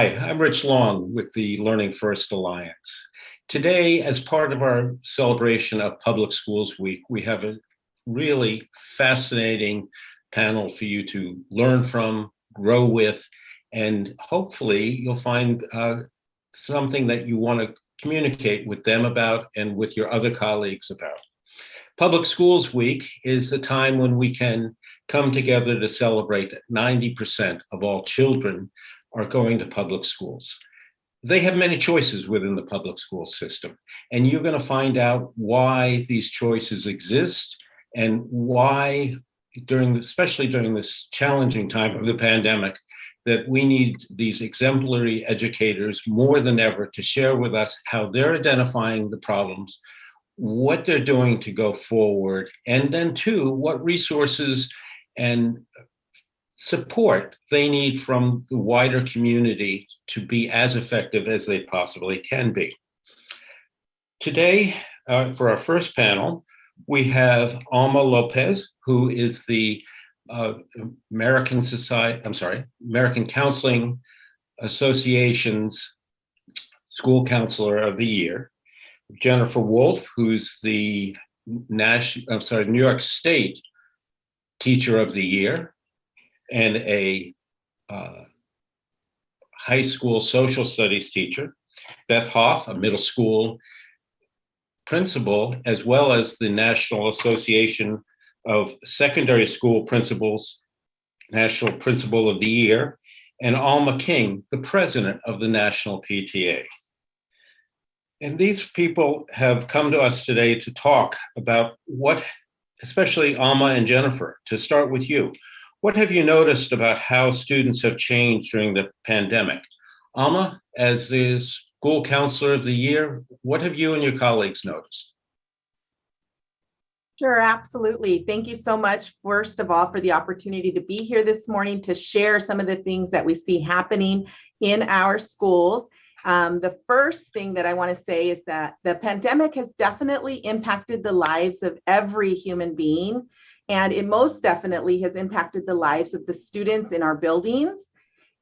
Hi, I'm Rich Long with the Learning First Alliance. Today, as part of our celebration of Public Schools Week, we have a really fascinating panel for you to learn from, grow with, and hopefully you'll find something that you want to communicate with them about and with your other colleagues about. Public Schools Week is a time when we can come together to celebrate that 90% of all children are going to public schools. They have many choices within the public school system, and you're going to find out why these choices exist and why, especially during this challenging time of the pandemic, that we need these exemplary educators more than ever to share with us how they're identifying the problems, what they're doing to go forward, and then two, what resources and support they need from the wider community to be as effective as they possibly can be. Today, for our first panel, we have Alma Lopez, who is the American Counseling Association's School Counselor of the Year, Jennifer Wolf, who's the New York State Teacher of the Year, and a high school social studies teacher, Beth Hoff, a middle school principal, as well as the National Association of Secondary School Principals, National Principal of the Year, and Alma King, the president of the National PTA. And these people have come to us today to talk about what, especially Alma and Jennifer, to start with you. What have you noticed about how students have changed during the pandemic? Alma, as the School Counselor of the Year, what have you and your colleagues noticed? Sure, absolutely. Thank you so much, first of all, for the opportunity to be here this morning to share some of the things that we see happening in our schools. The first thing that I want to say is that the pandemic has definitely impacted the lives of every human being. And it most definitely has impacted the lives of the students in our buildings.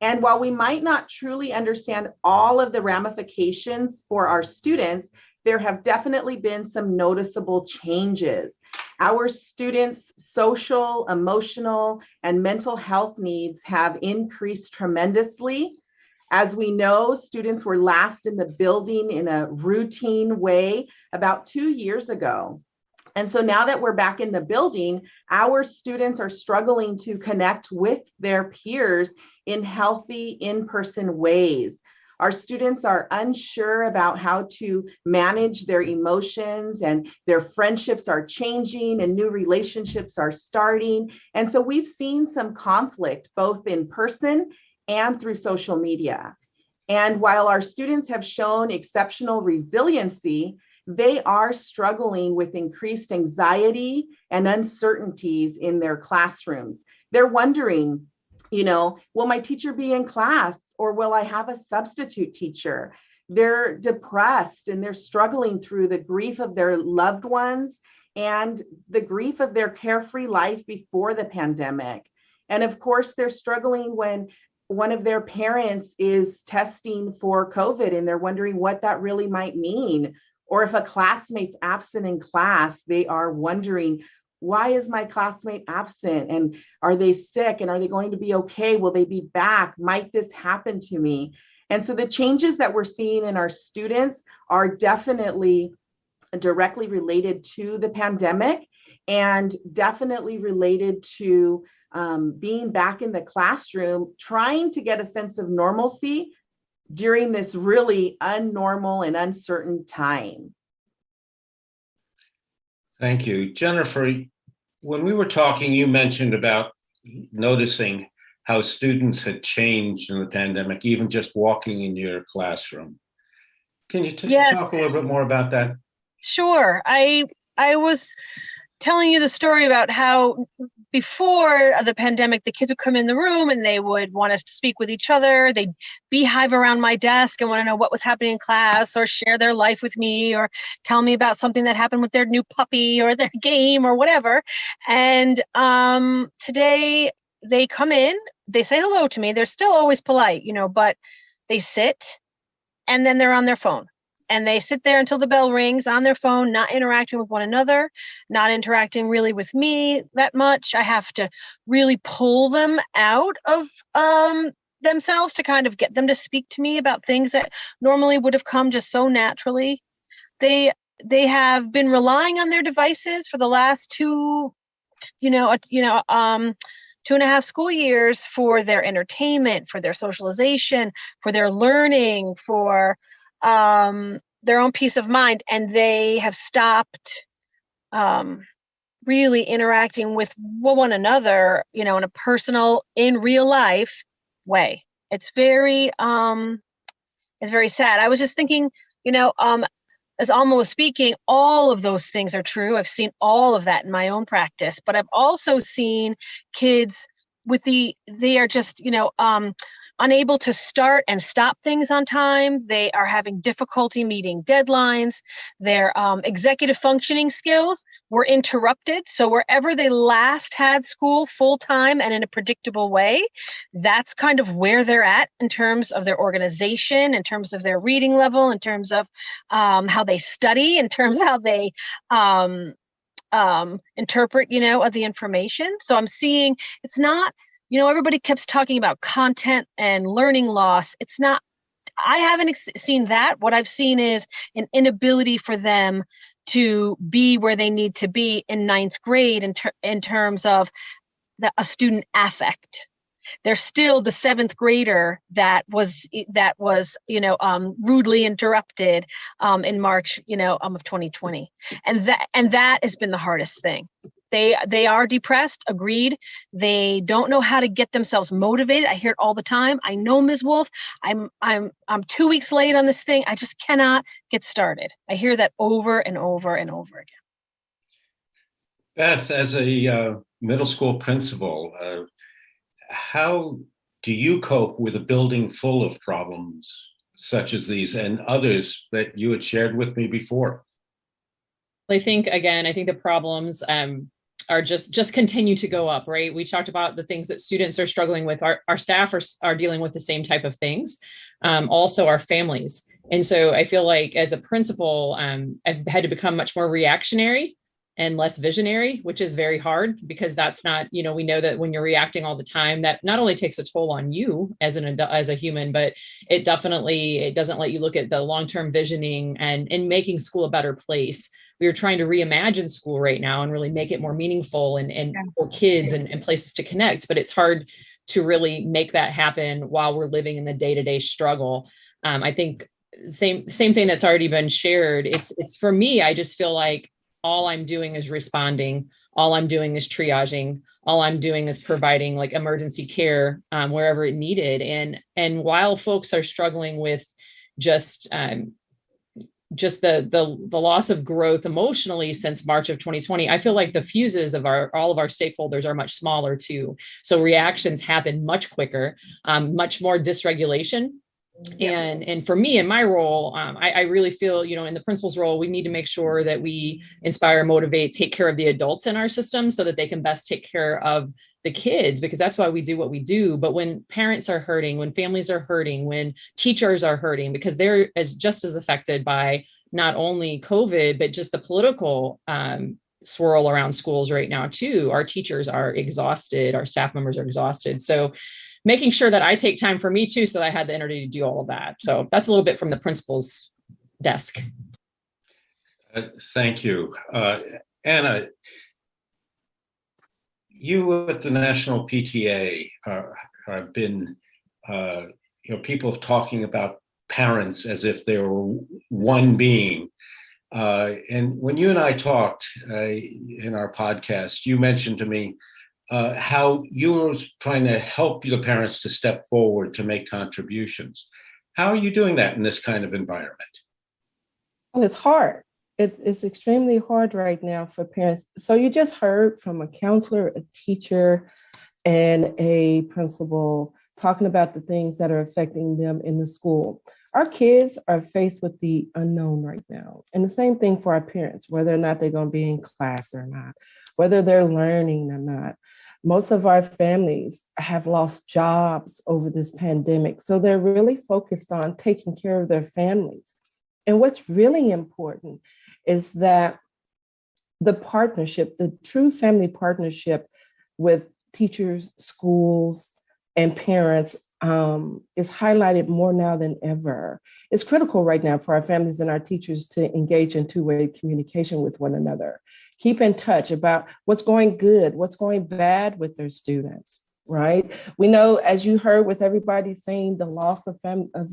And while we might not truly understand all of the ramifications for our students, there have definitely been some noticeable changes. Our students' social, emotional, and mental health needs have increased tremendously. As we know, students were last in the building in a routine way about 2 years ago. And so now that we're back in the building, our students are struggling to connect with their peers in healthy in-person ways. Our students are unsure about how to manage their emotions, and their friendships are changing and new relationships are starting. And so we've seen some conflict both in person and through social media. And while our students have shown exceptional resiliency, they are struggling with increased anxiety and uncertainties in their classrooms. They're wondering, will my teacher be in class, or will I have a substitute teacher? They're depressed and they're struggling through the grief of their loved ones and the grief of their carefree life before the pandemic. And of course, they're struggling when one of their parents is testing for COVID and they're wondering what that really might mean. Or if a classmate's absent in class, they are wondering, why is my classmate absent? And are they sick? And are they going to be okay? Will they be back? Might this happen to me? And so the changes that we're seeing in our students are definitely directly related to the pandemic and definitely related to being back in the classroom, trying to get a sense of normalcy during this really unnormal and uncertain time. Thank you. Jennifer, when we were talking, you mentioned about noticing how students had changed in the pandemic, even just walking in your classroom. Can you talk a little bit more about that? Sure. I was telling you the story about how before the pandemic, the kids would come in the room and they would want us to speak with each other. They'd beehive around my desk and want to know what was happening in class or share their life with me or tell me about something that happened with their new puppy or their game or whatever. And today they come in, they say hello to me. They're still always polite, but they sit, and then they're on their phone. And they sit there until the bell rings on their phone, not interacting with one another, not interacting really with me that much. I have to really pull them out of themselves to kind of get them to speak to me about things that normally would have come just so naturally. They have been relying on their devices for the last 2.5 school years for their entertainment, for their socialization, for their learning, for their own peace of mind, and they have stopped really interacting with one another, in a personal, in real life way. It's very sad. I was just thinking, as Alma was speaking, all of those things are true. I've seen all of that in my own practice, but I've also seen kids they are just, unable to start and stop things on time. They are having difficulty meeting deadlines. Their executive functioning skills were interrupted. So wherever they last had school full time and in a predictable way, that's kind of where they're at in terms of their organization, in terms of their reading level, in terms of how they study, in terms of how they interpret, of the information. So I'm seeing it's not, everybody keeps talking about content and learning loss. It's not, I haven't seen that. What I've seen is an inability for them to be where they need to be in ninth grade in terms of a student affect. They're still the seventh grader that was rudely interrupted in March, of 2020. And that has been the hardest thing. They are depressed, agreed. They don't know how to get themselves motivated. I hear it all the time. I know, Ms. Wolf, I'm 2 weeks late on this thing. I just cannot get started. I hear that over and over and over again. Beth, as a middle school principal, how do you cope with a building full of problems such as these and others that you had shared with me before? I think the problems are just continue to go up, right? We talked about the things that students are struggling with. Our staff are dealing with the same type of things. Also our families. And so I feel like as a principal, I've had to become much more reactionary and less visionary, which is very hard because that's not, we know that when you're reacting all the time, that not only takes a toll on you as a human, but it doesn't let you look at the long-term visioning and making school a better place. We are trying to reimagine school right now and really make it more meaningful and for kids and places to connect. But it's hard to really make that happen while we're living in the day-to-day struggle. I think same thing that's already been shared. It's for me, I just feel like all I'm doing is responding. All I'm doing is triaging. All I'm doing is providing like emergency care wherever it needed. And while folks are struggling with just the loss of growth emotionally since March of 2020, I feel like the fuses of all of our stakeholders are much smaller too. So reactions happen much quicker, much more dysregulation. And for me in my role, I really feel, in the principal's role, we need to make sure that we inspire, motivate, take care of the adults in our system so that they can best take care of the kids, because that's why we do what we do. But when parents are hurting, when families are hurting, when teachers are hurting, because they're just as affected by not only COVID, but just the political swirl around schools right now too. Our teachers are exhausted. Our staff members are exhausted. So making sure that I take time for me too, so that I had the energy to do all of that. So that's a little bit from the principal's desk. Thank you. Anna, you at the National PTA have been, people talking about parents as if they were one being. And when you and I talked in our podcast, you mentioned to me how you were trying to help the parents to step forward to make contributions. How are you doing that in this kind of environment? Well, it's hard. It's extremely hard right now for parents. So you just heard from a counselor, a teacher, and a principal talking about the things that are affecting them in the school. Our kids are faced with the unknown right now. And the same thing for our parents, whether or not they're going to be in class or not, whether they're learning or not. Most of our families have lost jobs over this pandemic. So they're really focused on taking care of their families. And what's really important is that the partnership, the true family partnership with teachers, schools, and parents is highlighted more now than ever. It's critical right now for our families and our teachers to engage in two-way communication with one another. Keep in touch about what's going good, what's going bad with their students, right? We know, as you heard with everybody saying, the loss of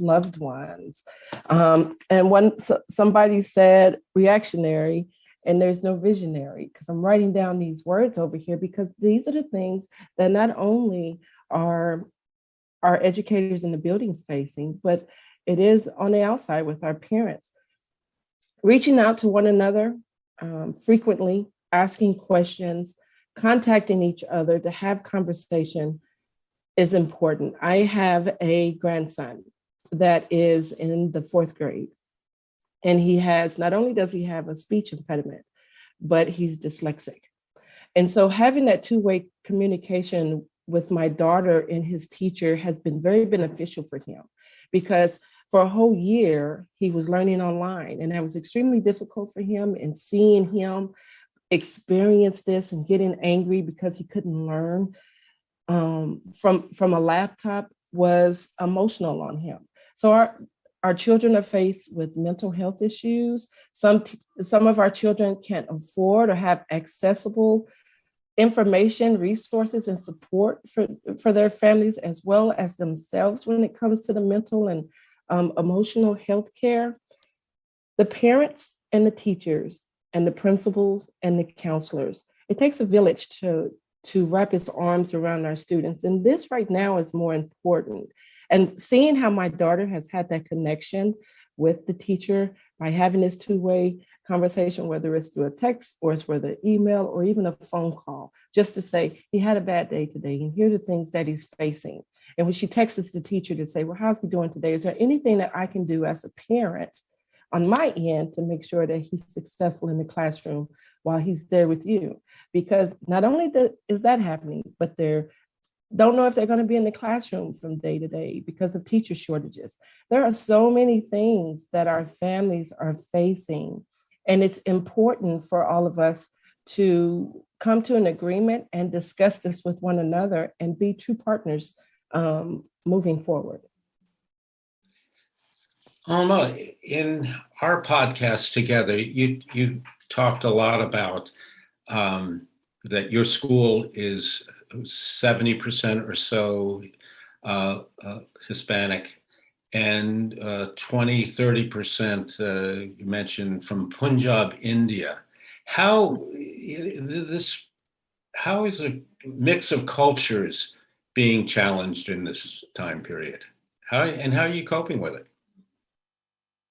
loved ones. And somebody said reactionary, and there's no visionary, because I'm writing down these words over here, because these are the things that not only are our educators in the buildings facing, but it is on the outside with our parents. Reaching out to one another frequently, asking questions, contacting each other to have conversation is important. I have a grandson that is in the 4th grade, and he has, not only does he have a speech impediment, but he's dyslexic. And so having that two-way communication with my daughter and his teacher has been very beneficial for him, because for a whole year, he was learning online, and that was extremely difficult for him. And seeing him experience this and getting angry because he couldn't learn from a laptop was emotional on him. So our children are faced with mental health issues. Some of our children can't afford or have accessible information, resources, and support for their families as well as themselves when it comes to the mental and emotional health care. The parents and the teachers and the principals and the counselors, it takes a village to wrap its arms around our students. And this right now is more important. And seeing how my daughter has had that connection with the teacher by having this two-way conversation, whether it's through a text or it's through the email or even a phone call, just to say, he had a bad day today and here are the things that he's facing. And when she texts the teacher to say, well, how's he doing today? Is there anything that I can do as a parent on my end to make sure that he's successful in the classroom while he's there with you? Because not only is that happening, but they're don't know if they're going to be in the classroom from day to day because of teacher shortages. There are so many things that our families are facing, and it's important for all of us to come to an agreement and discuss this with one another and be true partners moving forward. Alma, in our podcast together, you talked a lot about that your school is 70% or so Hispanic, and 20-30% you mentioned from Punjab, India. How is a mix of cultures being challenged in this time period? How are you coping with it?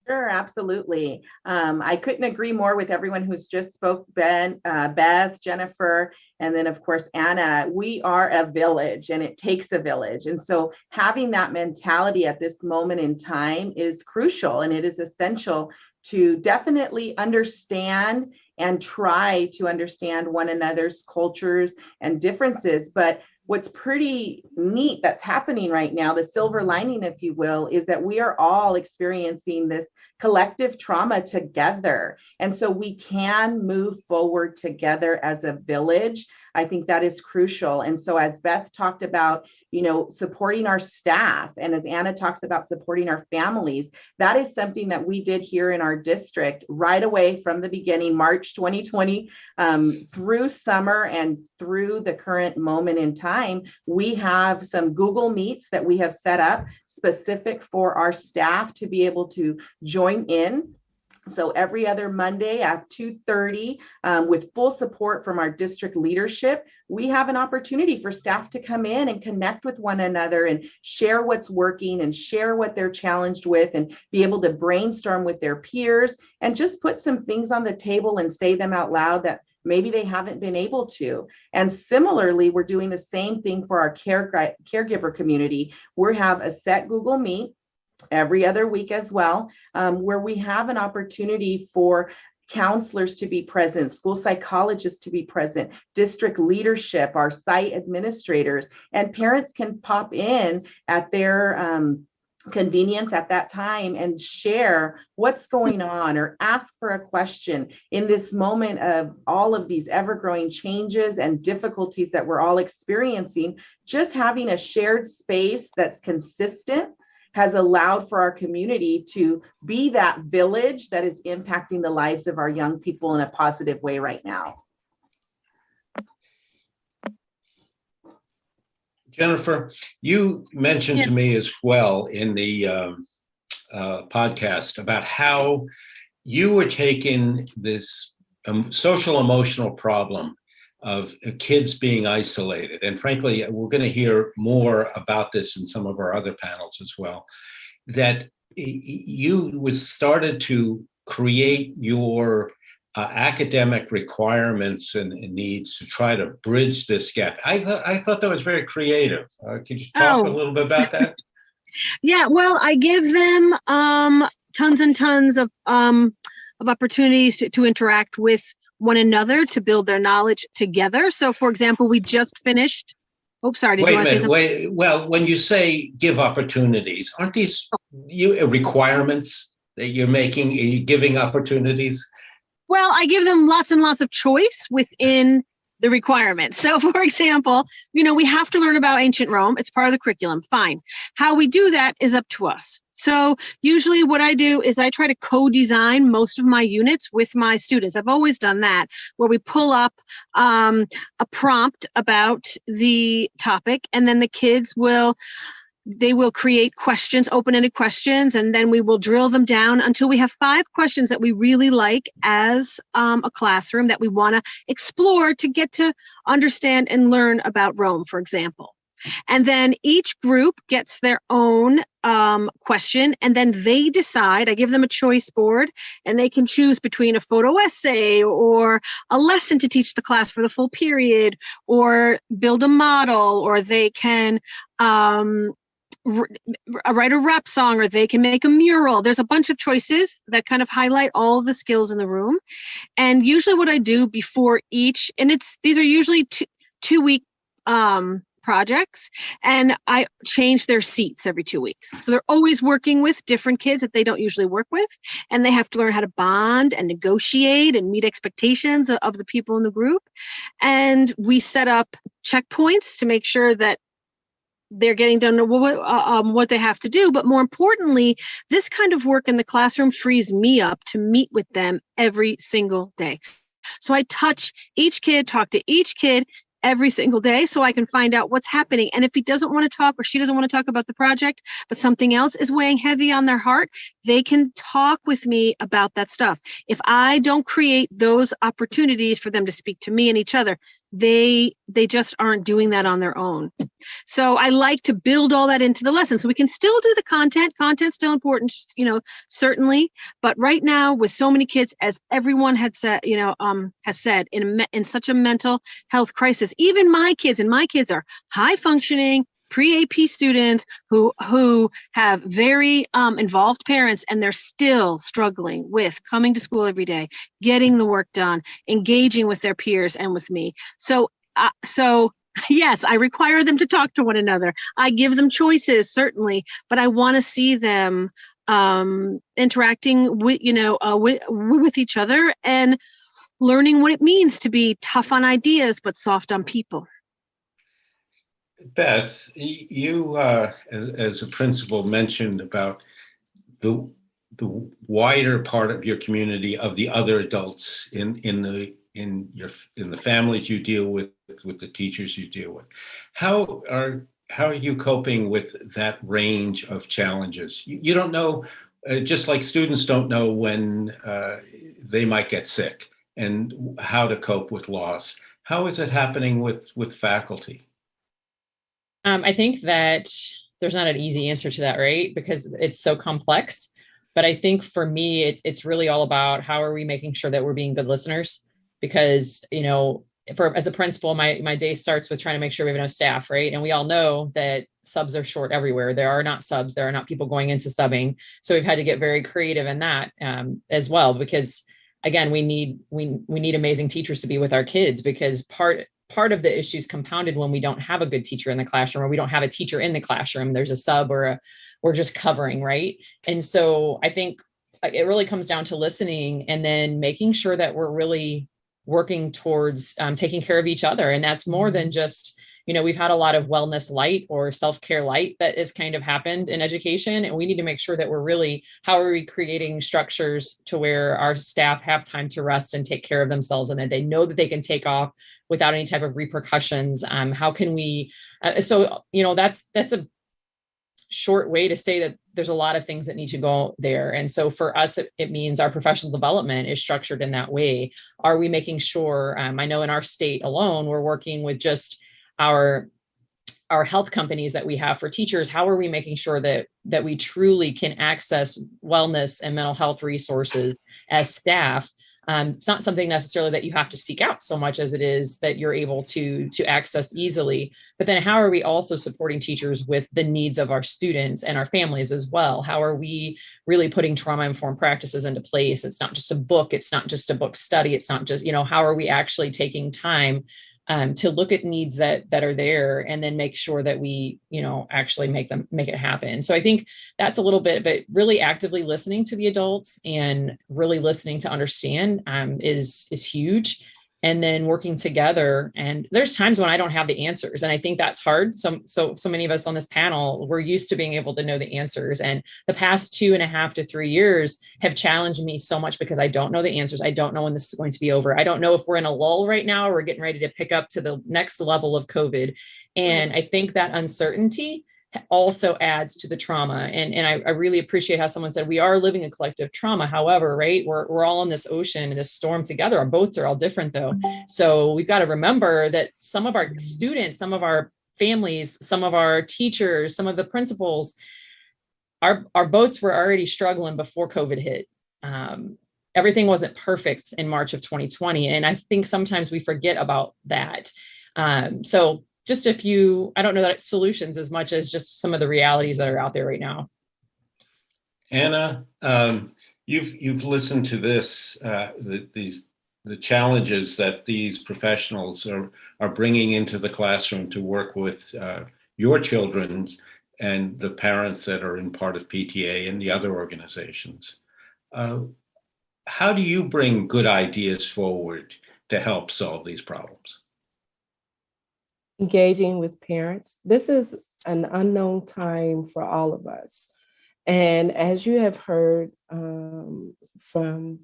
Sure, absolutely. I couldn't agree more with everyone who's just spoke, Beth, Jennifer, and then of course, Anna. We are a village and it takes a village. And so having that mentality at this moment in time is crucial, and it is essential to definitely understand and try to understand one another's cultures and differences. But what's pretty neat that's happening right now, the silver lining, if you will, is that we are all experiencing this collective trauma together. And so we can move forward together as a village. I think that is crucial. And so as Beth talked about, supporting our staff, and as Anna talks about supporting our families, that is something that we did here in our district right away from the beginning, March 2020, through summer and through the current moment in time. We have some Google Meets that we have set up specific for our staff to be able to join in. So every other Monday at 2:30, with full support from our district leadership, we have an opportunity for staff to come in and connect with one another and share what's working and share what they're challenged with and be able to brainstorm with their peers and just put some things on the table and say them out loud that maybe they haven't been able to. And similarly, we're doing the same thing for our caregiver community. We have a set Google Meet every other week as well, where we have an opportunity for counselors to be present, school psychologists to be present, district leadership, our site administrators, and parents can pop in at their convenience at that time and share what's going on or ask for a question in this moment of all of these ever-growing changes and difficulties that we're all experiencing. Just having a shared space that's consistent has allowed for our community to be that village that is impacting the lives of our young people in a positive way right now. Jennifer, you mentioned to me as well in the podcast about how you were taking this social emotional problem of kids being isolated. And frankly, we're going to hear more about this in some of our other panels as well, that you started to create your academic requirements and needs to try to bridge this gap. I thought that was very creative. Could you talk a little bit about that? Yeah, well, I give them tons and tons of opportunities to interact with one another, to build their knowledge together. So, for example, we just finished. Oops, sorry. Did you want to say something? Wait. Well, when you say give opportunities, aren't these requirements that you're making? Are you giving opportunities? Well, I give them lots and lots of choice within the requirements. So, for example, we have to learn about ancient Rome. It's part of the curriculum. Fine. How we do that is up to us. So usually what I do is I try to co-design most of my units with my students. I've always done that, where we pull up a prompt about the topic, and then the kids will create questions, open-ended questions, and then we will drill them down until we have 5 questions that we really like as a classroom that we want to explore to get to understand and learn about Rome, for example. And then each group gets their own question, and then they decide. I give them a choice board, and they can choose between a photo essay or a lesson to teach the class for the full period, or build a model, or they can write a rap song, or they can make a mural. There's a bunch of choices that kind of highlight all of the skills in the room. And usually what I do before each, and these are usually two-week projects, and I change their seats every 2 weeks. So they're always working with different kids that they don't usually work with, and they have to learn how to bond and negotiate and meet expectations of the people in the group. And we set up checkpoints to make sure that they're getting done what they have to do. But more importantly, this kind of work in the classroom frees me up to meet with them every single day. So I touch each kid, talk to each kid every single day, so I can find out what's happening. And if he doesn't want to talk, or she doesn't want to talk about the project, but something else is weighing heavy on their heart, they can talk with me about that stuff. If I don't create those opportunities for them to speak to me and each other, they just aren't doing that on their own. So I like to build all that into the lesson, so we can still do the content. Content's still important, certainly. But right now, with so many kids, as everyone has said, in such a mental health crisis, even my kids are high functioning pre-AP students who have very involved parents, and they're still struggling with coming to school every day, getting the work done, engaging with their peers and with me. So yes, I require them to talk to one another. I give them choices, certainly, but I want to see them interacting with each other and learning what it means to be tough on ideas but soft on people. Beth, you as a principal mentioned about the wider part of your community of the other adults in the families you deal with the teachers you deal with. How are you coping with that range of challenges? You don't know, just like students don't know when they might get sick and how to cope with loss. How is it happening with faculty? I think that there's not an easy answer to that, right? Because it's so complex. But I think for me, it's really all about how are we making sure that we're being good listeners? Because, as a principal, my day starts with trying to make sure we have enough staff, right? And we all know that subs are short everywhere. There are not subs. There are not people going into subbing. So we've had to get very creative in that as well, because again, we need amazing teachers to be with our kids, because part of the issue is compounded when we don't have a good teacher in the classroom, or we don't have a teacher in the classroom. There's a sub, or we're just covering, right? And so I think it really comes down to listening, and then making sure that we're really working towards taking care of each other. And that's more than just, we've had a lot of wellness light or self-care light that has kind of happened in education. And we need to make sure that we're really, how are we creating structures to where our staff have time to rest and take care of themselves, and that they know that they can take off without any type of repercussions. How can we, that's a short way to say that there's a lot of things that need to go there. And so for us, it means our professional development is structured in that way. Are we making sure, I know in our state alone, we're working with just our health companies that we have for teachers. How are we making sure that we truly can access wellness and mental health resources as staff? It's not something necessarily that you have to seek out so much as it is that you're able to access easily. But then how are we also supporting teachers with the needs of our students and our families as well? How are we really putting trauma-informed practices into place? It's not just a book. It's not just a book study. It's not just, how are we actually taking time to look at needs that are there, and then make sure that we, actually make it happen. So I think that's a little bit, but really actively listening to the adults and really listening to understand is huge. And then working together. And there's times when I don't have the answers, and I think that's hard. So many of us on this panel, we're used to being able to know the answers. And the past 2.5 to 3 years have challenged me so much, because I don't know the answers. I don't know when this is going to be over. I don't know if we're in a lull right now, or we're getting ready to pick up to the next level of COVID. And I think that uncertainty also adds to the trauma. And I really appreciate how someone said, we are living a collective trauma. However, right, we're all in this ocean and this storm together. Our boats are all different though. So we've got to remember that some of our students, some of our families, some of our teachers, some of the principals, our boats were already struggling before COVID hit. Everything wasn't perfect in March of 2020. And I think sometimes we forget about that. So just a few, I don't know that it's solutions as much as just some of the realities that are out there right now. Anna, you've listened to this, the challenges that these professionals are bringing into the classroom to work with your children and the parents that are in part of PTA and the other organizations. How do you bring good ideas forward to help solve these problems? Engaging with parents. This is an unknown time for all of us. And as you have heard from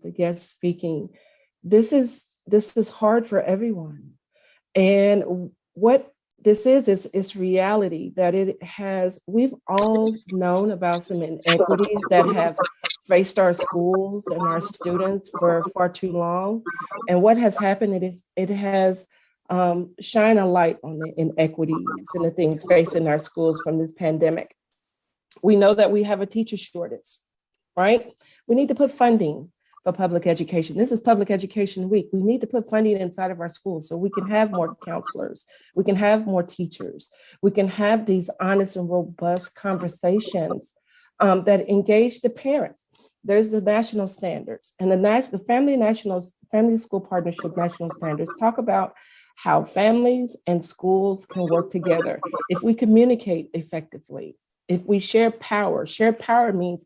the guests speaking, this is hard for everyone. And what this is reality that we've all known about some inequities that have faced our schools and our students for far too long. And what has happened, it has shine a light on the inequities and the things facing our schools from this pandemic. We know that we have a teacher shortage, right? We need to put funding for public education. This is Public Education Week. We need to put funding inside of our schools so we can have more counselors, we can have more teachers, we can have these honest and robust conversations that engage the parents. There's the national standards, and the Family School Partnership National Standards talk about how families and schools can work together if we communicate effectively, if we share power. Share power means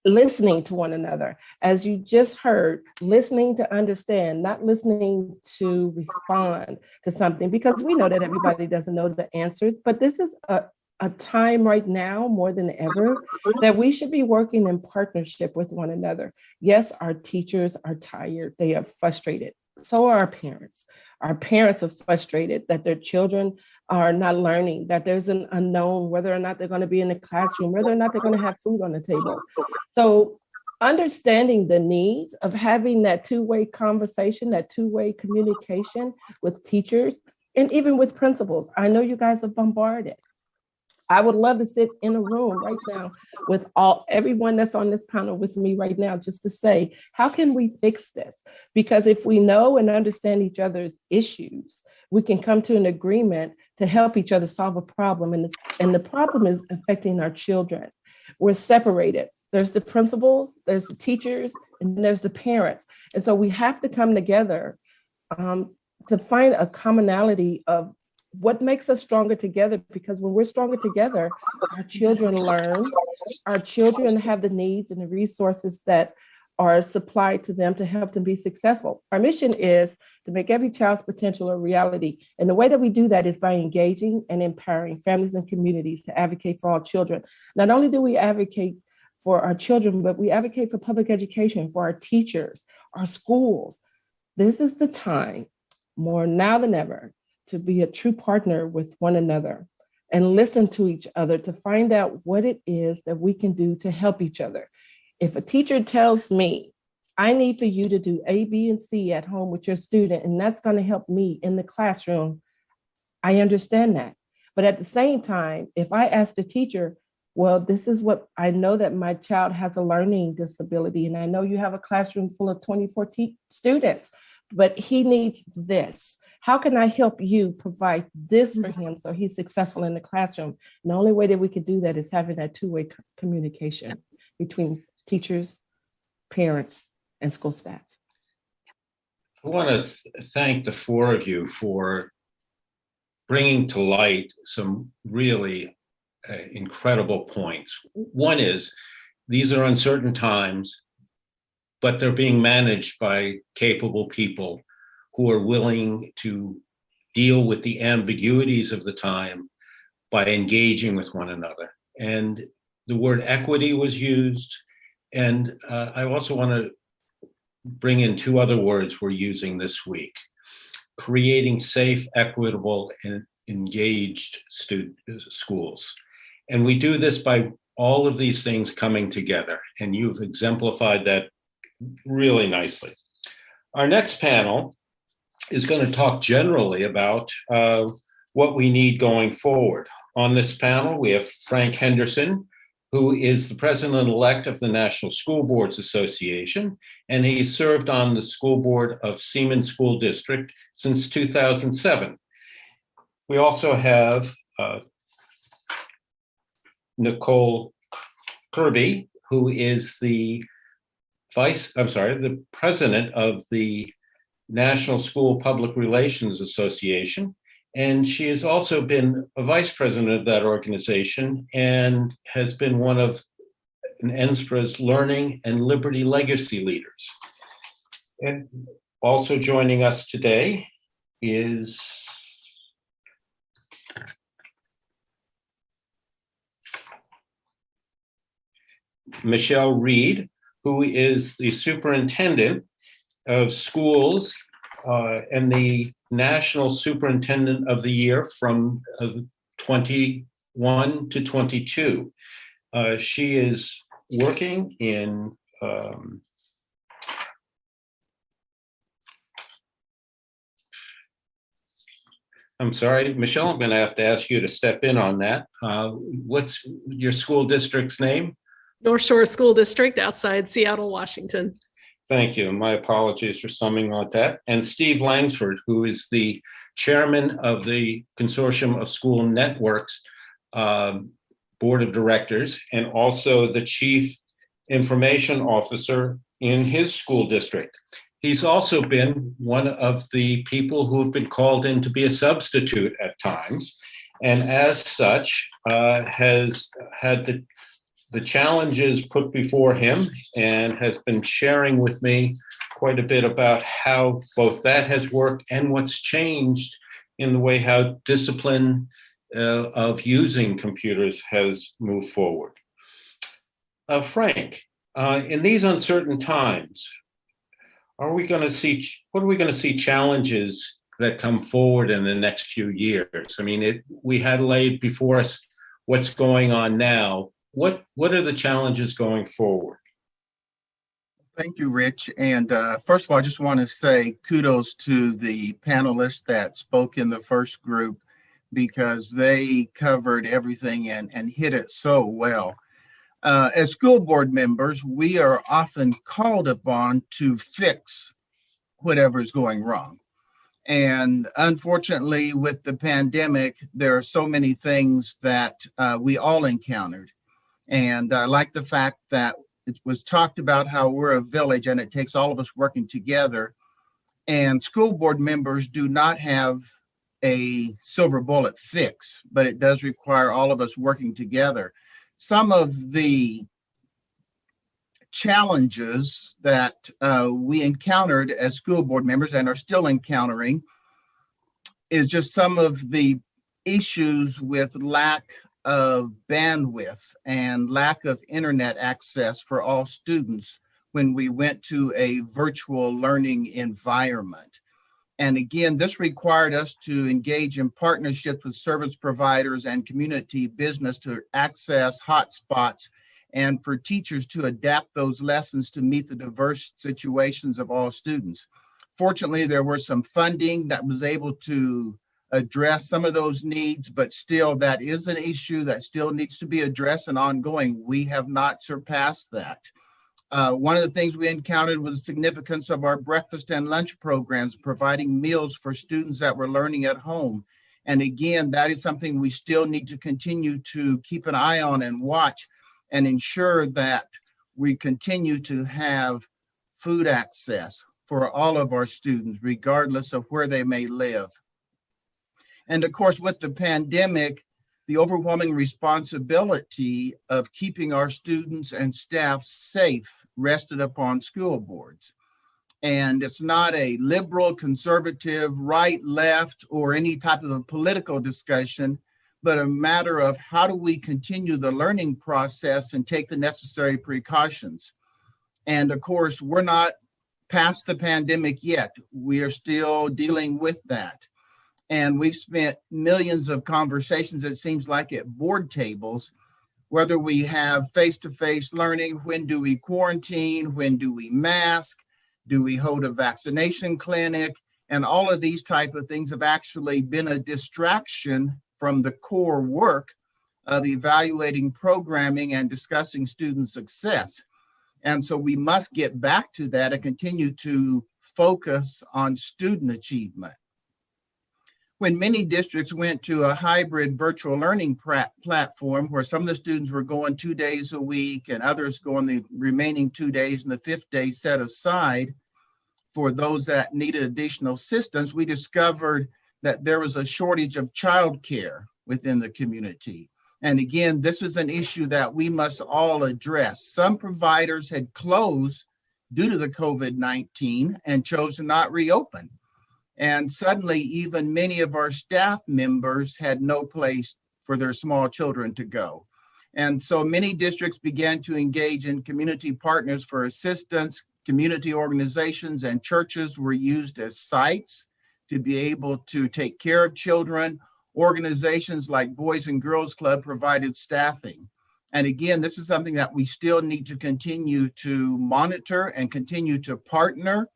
listening to one another. As you just heard, listening to understand, not listening to respond to something, because we know that everybody doesn't know the answers, but this is a time right now more than ever that we should be working in partnership with one another. Yes, our teachers are tired, they are frustrated. So are our parents. Our parents are frustrated that their children are not learning, that there's an unknown whether or not they're going to be in the classroom, whether or not they're going to have food on the table. So understanding the needs of having that two-way conversation, that two-way communication with teachers, and even with principals. I know you guys are bombarded. I would love to sit in a room right now with everyone that's on this panel with me right now, just to say, how can we fix this? Because if we know and understand each other's issues, we can come to an agreement to help each other solve a problem. And the problem is affecting our children. We're separated. There's the principals, there's the teachers, and then there's the parents. And so we have to come together to find a commonality of what makes us stronger together, because when we're stronger together, our children learn, our children have the needs and the resources that are supplied to them to help them be successful. Our mission is to make every child's potential a reality. And the way that we do that is by engaging and empowering families and communities to advocate for all children. Not only do we advocate for our children, but we advocate for public education, for our teachers, our schools. This is the time, more now than ever, to be a true partner with one another and listen to each other to find out what it is that we can do to help each other. If a teacher tells me, I need for you to do A, B, and C at home with your student, and that's going to help me in the classroom, I understand that. But at the same time, if I ask the teacher, well, this is what I know, that my child has a learning disability, and I know you have a classroom full of 24 students, but he needs this. How can I help you provide this for him so he's successful in the classroom? And the only way that we could do that is having that two-way communication between teachers, parents, and school staff. I want to thank the four of you for bringing to light some really incredible points. One is, these are uncertain times, but they're being managed by capable people who are willing to deal with the ambiguities of the time by engaging with one another. And the word equity was used. And I also want to bring in two other words we're using this week: creating safe, equitable, and engaged schools. And we do this by all of these things coming together, and you've exemplified that really nicely. Our next panel is going to talk generally about what we need going forward. On this panel, we have Frank Henderson, who is the president-elect of the National School Boards Association, and he served on the school board of Seaman School District since 2007. We also have Nicole Kirby, who is the president of the National School Public Relations Association. And she has also been a vice president of that organization and has been one of NSPRA's Learning and Liberty Legacy leaders. And also joining us today is Michelle Reed, who is the superintendent of schools and the National Superintendent of the Year from 21 to 22. She is working in I'm sorry, Michelle, I'm going to have to ask you to step in on that. What's your school district's name? North Shore School District outside Seattle, Washington. Thank you. My apologies for something like that. And Steve Langsford, who is the chairman of the Consortium of School Networks Board of Directors, and also the chief information officer in his school district. He's also been one of the people who have been called in to be a substitute at times, and as such has had the challenges put before him and has been sharing with me quite a bit about how both that has worked and what's changed in the way how discipline of using computers has moved forward. Frank, in these uncertain times, what are we going to see challenges that come forward in the next few years? I mean, we had laid before us what's going on now. What are the challenges going forward? Thank you, Rich. And first of all, I just want to say kudos to the panelists that spoke in the first group, because they covered everything and hit it so well. As school board members, we are often called upon to fix whatever is going wrong. And unfortunately, with the pandemic, there are so many things that we all encountered. And I like the fact that it was talked about how we're a village and it takes all of us working together. And school board members do not have a silver bullet fix, but it does require all of us working together. Some of the challenges that we encountered as school board members and are still encountering is just some of the issues with lack of bandwidth and lack of internet access for all students when we went to a virtual learning environment. And again, this required us to engage in partnerships with service providers and community business to access hotspots and for teachers to adapt those lessons to meet the diverse situations of all students. Fortunately, there was some funding that was able to address some of those needs, but still that is an issue that still needs to be addressed and ongoing. We have not surpassed that. One of the things we encountered was the significance of our breakfast and lunch programs, providing meals for students that were learning at home. And again, that is something we still need to continue to keep an eye on and watch and ensure that we continue to have food access for all of our students, regardless of where they may live. And of course, with the pandemic, the overwhelming responsibility of keeping our students and staff safe rested upon school boards. And it's not a liberal, conservative, right, left, or any type of a political discussion, but a matter of how do we continue the learning process and take the necessary precautions. And of course, we're not past the pandemic yet. We are still dealing with that. And we've spent millions of conversations, it seems like, at board tables, whether we have face-to-face learning, when do we quarantine, when do we mask, do we hold a vaccination clinic, and all of these type of things have actually been a distraction from the core work of evaluating programming and discussing student success. And so we must get back to that and continue to focus on student achievement. When many districts went to a hybrid virtual learning platform where some of the students were going 2 days a week and others going the remaining 2 days and the 5th day set aside for those that needed additional assistance, we discovered that there was a shortage of childcare within the community. And again, this is an issue that we must all address. Some providers had closed due to the COVID-19 and chose to not reopen. And suddenly, even many of our staff members had no place for their small children to go. And so many districts began to engage in community partners for assistance. Community organizations and churches were used as sites to be able to take care of children. Organizations like Boys and Girls Club provided staffing. And again, this is something that we still need to continue to monitor and continue to partner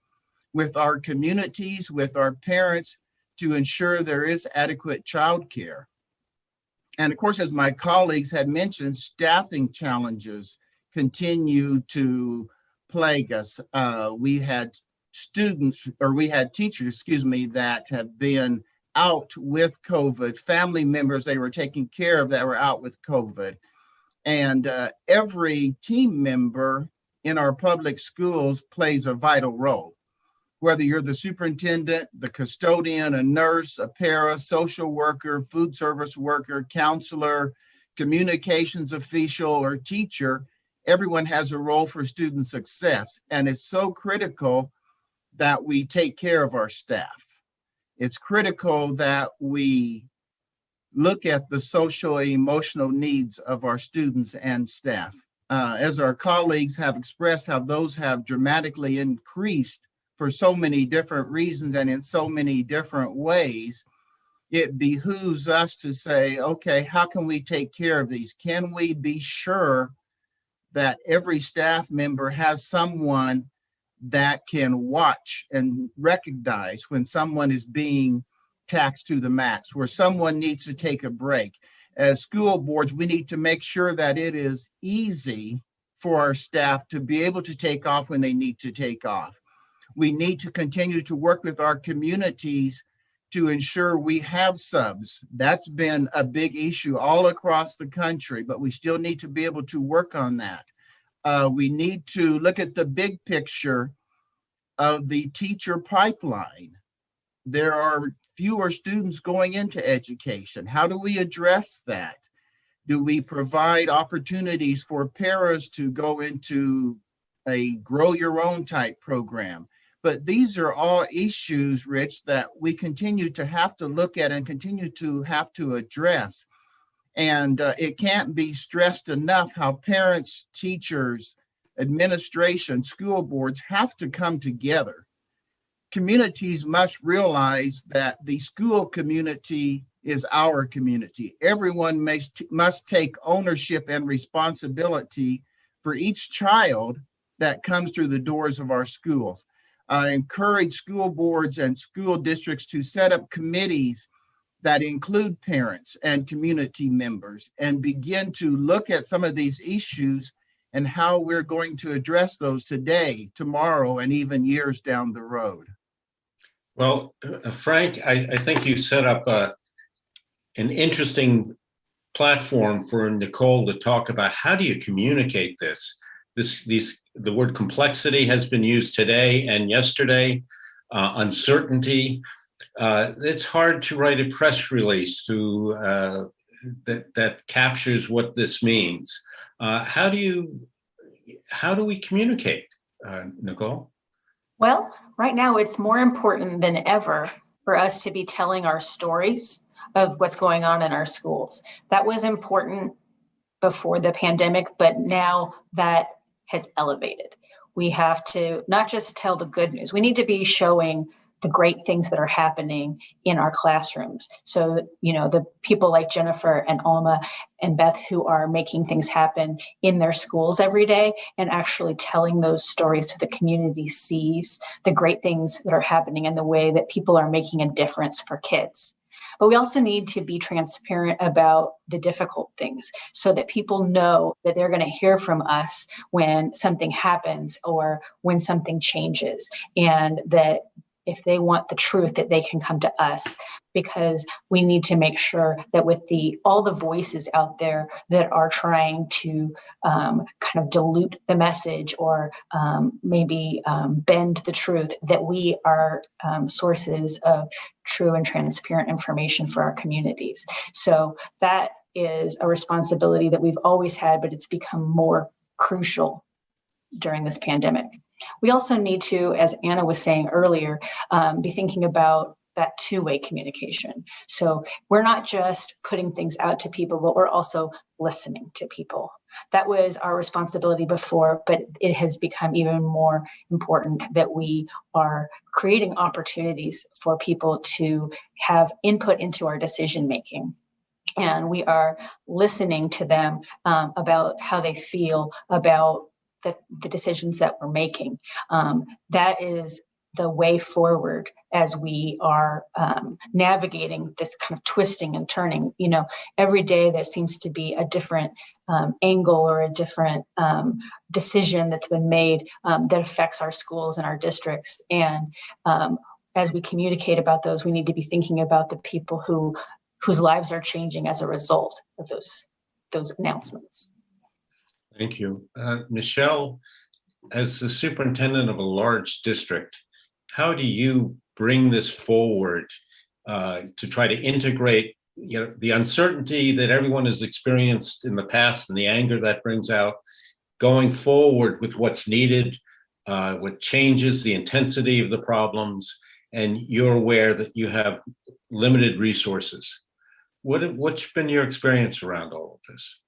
with our communities, with our parents, to ensure there is adequate childcare. And of course, as my colleagues had mentioned, staffing challenges continue to plague us. We had teachers, that have been out with COVID, family members they were taking care of that were out with COVID. And every team member in our public schools plays a vital role. Whether you're the superintendent, the custodian, a nurse, a para, social worker, food service worker, counselor, communications official, or teacher, everyone has a role for student success. And it's so critical that we take care of our staff. It's critical that we look at the social and emotional needs of our students and staff. As our colleagues have expressed how those have dramatically increased for so many different reasons and in so many different ways, it behooves us to say, okay, how can we take care of these? Can we be sure that every staff member has someone that can watch and recognize when someone is being taxed to the max, where someone needs to take a break? As school boards, we need to make sure that it is easy for our staff to be able to take off when they need to take off. We need to continue to work with our communities to ensure we have subs. That's been a big issue all across the country, but we still need to be able to work on that. We need to look at the big picture of the teacher pipeline. There are fewer students going into education. How do we address that? Do we provide opportunities for paras to go into a grow your own type program? But these are all issues, Rich, that we continue to have to look at and continue to have to address. And it can't be stressed enough how parents, teachers, administration, school boards have to come together. Communities must realize that the school community is our community. Everyone must take ownership and responsibility for each child that comes through the doors of our schools. I encourage school boards and school districts to set up committees that include parents and community members and begin to look at some of these issues and how we're going to address those today, tomorrow, and even years down the road. Well, Frank, I think you set up an interesting platform for Nicole to talk about how do you communicate this. The word complexity has been used today and yesterday, uncertainty. It's hard to write a press release that captures what this means. How do we communicate, Nicole? Well, right now it's more important than ever for us to be telling our stories of what's going on in our schools. That was important before the pandemic, but now that has elevated. We have to not just tell the good news, we need to be showing the great things that are happening in our classrooms. So, the people like Jennifer and Alma and Beth who are making things happen in their schools every day and actually telling those stories so the community sees the great things that are happening and the way that people are making a difference for kids. But we also need to be transparent about the difficult things so that people know that they're going to hear from us when something happens or when something changes, and that if they want the truth, that they can come to us, because we need to make sure that with all the voices out there that are trying to kind of dilute the message or maybe bend the truth, that we are sources of true and transparent information for our communities. So that is a responsibility that we've always had, but it's become more crucial during this pandemic. We also need to, as Anna was saying earlier, be thinking about that two-way communication. So we're not just putting things out to people, but we're also listening to people. That was our responsibility before, but it has become even more important that we are creating opportunities for people to have input into our decision-making. And we are listening to them about how they feel about the decisions that we're making. That is the way forward as we are navigating this kind of twisting and turning. Every day there seems to be a different angle or a different decision that's been made that affects our schools and our districts. And as we communicate about those, we need to be thinking about the people whose lives are changing as a result of those announcements. Thank you. Michelle, as the superintendent of a large district, how do you bring this forward to try to integrate the uncertainty that everyone has experienced in the past and the anger that brings out, going forward with what's needed, what changes the intensity of the problems, and you're aware that you have limited resources? What's been your experience around all of this?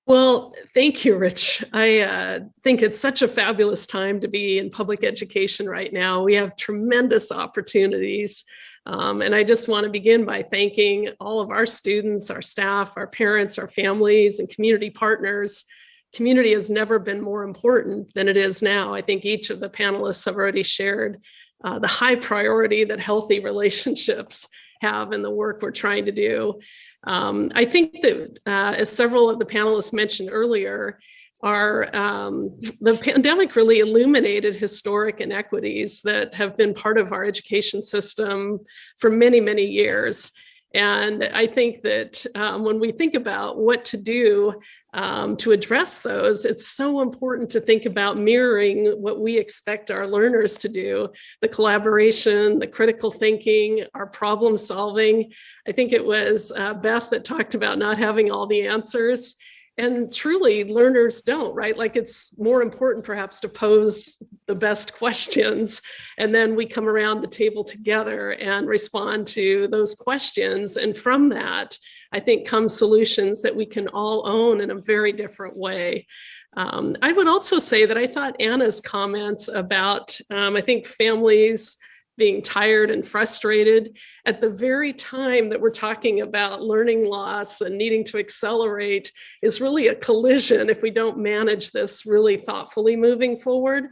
Well, thank you, Rich. I think it's such a fabulous time to be in public education right now. We have tremendous opportunities. And I just want to begin by thanking all of our students, our staff, our parents, our families, and community partners. Community has never been more important than it is now. I think each of the panelists have already shared the high priority that healthy relationships have in the work we're trying to do. I think that, as several of the panelists mentioned earlier, the pandemic really illuminated historic inequities that have been part of our education system for many, many years. And I think that when we think about what to do to address those, it's so important to think about mirroring what we expect our learners to do, the collaboration, the critical thinking, our problem solving. I think it was Beth that talked about not having all the answers. And truly, learners don't, right? Like, it's more important perhaps to pose the best questions, and then we come around the table together and respond to those questions. And from that, I think, come solutions that we can all own in a very different way. I would also say that I thought Anna's comments about, I think, families being tired and frustrated at the very time that we're talking about learning loss and needing to accelerate is really a collision if we don't manage this really thoughtfully moving forward.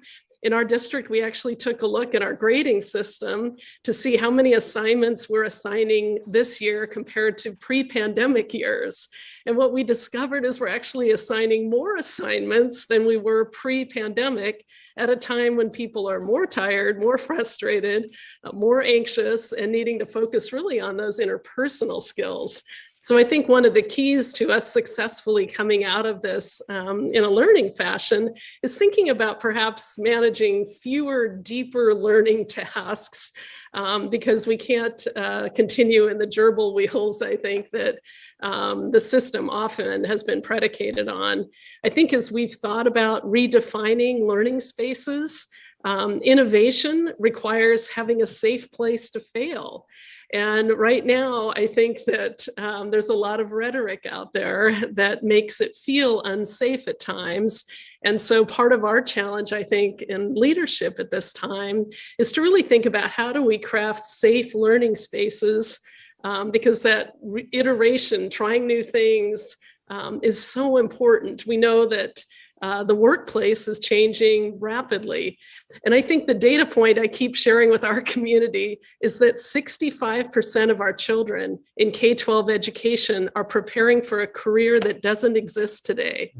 In our district, we actually took a look at our grading system to see how many assignments we're assigning this year compared to pre-pandemic years. And what we discovered is we're actually assigning more assignments than we were pre-pandemic, at a time when people are more tired, more frustrated, more anxious, and needing to focus really on those interpersonal skills. So I think one of the keys to us successfully coming out of this in a learning fashion is thinking about perhaps managing fewer, deeper learning tasks, because we can't continue in the gerbil wheels, I think, that the system often has been predicated on. I think as we've thought about redefining learning spaces, innovation requires having a safe place to fail. And right now, I think that there's a lot of rhetoric out there that makes it feel unsafe at times. And so part of our challenge, I think, in leadership at this time is to really think about how do we craft safe learning spaces, because that iteration, trying new things, is so important. We know that the workplace is changing rapidly. And I think the data point I keep sharing with our community is that 65% of our children in K-12 education are preparing for a career that doesn't exist today.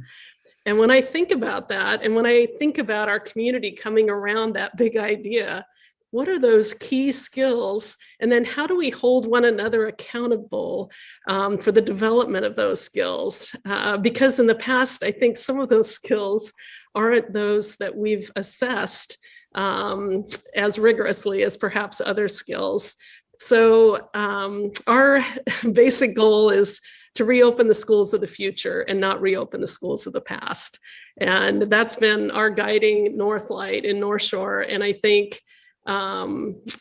And when I think about that, and when I think about our community coming around that big idea, what are those key skills? And then how do we hold one another accountable for the development of those skills? Because in the past, I think some of those skills aren't those that we've assessed as rigorously as perhaps other skills. So our basic goal is to reopen the schools of the future and not reopen the schools of the past. And that's been our guiding North Light in North Shore. And I think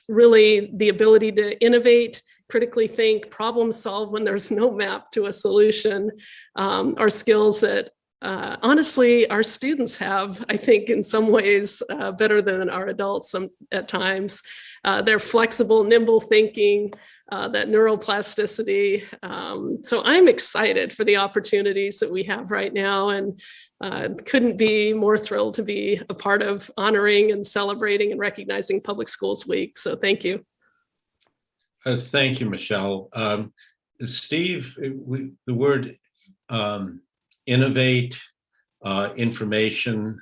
really the ability to innovate, critically think, problem solve when there's no map to a solution are skills that honestly our students have, I think, in some ways better than our adults at times. They're flexible, nimble thinking, that neuroplasticity. So I'm excited for the opportunities that we have right now, and couldn't be more thrilled to be a part of honoring and celebrating and recognizing Public Schools Week. So thank you. Thank you, Michelle. Steve, the word innovate, information,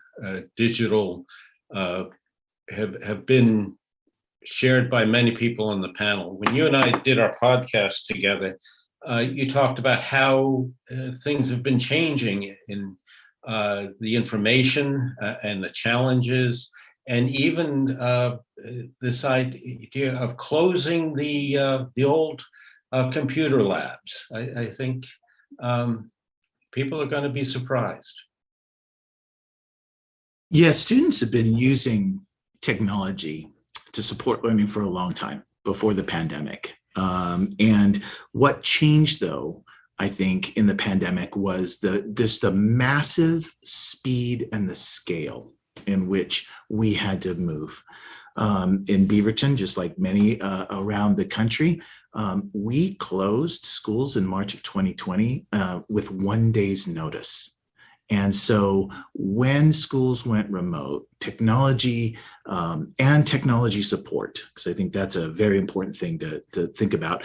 digital have been shared by many people on the panel. When you and I did our podcast together, you talked about how things have been changing in the information and the challenges, and even this idea of closing the old computer labs. I think people are going to be surprised. Yes, students have been using technology to support learning for a long time before the pandemic. And what changed, though, I think, in the pandemic was the massive speed and the scale in which we had to move. In Beaverton, just like many around the country, we closed schools in March of 2020 with 1 day's notice. And so when schools went remote, technology and technology support, because I think that's a very important thing to think about,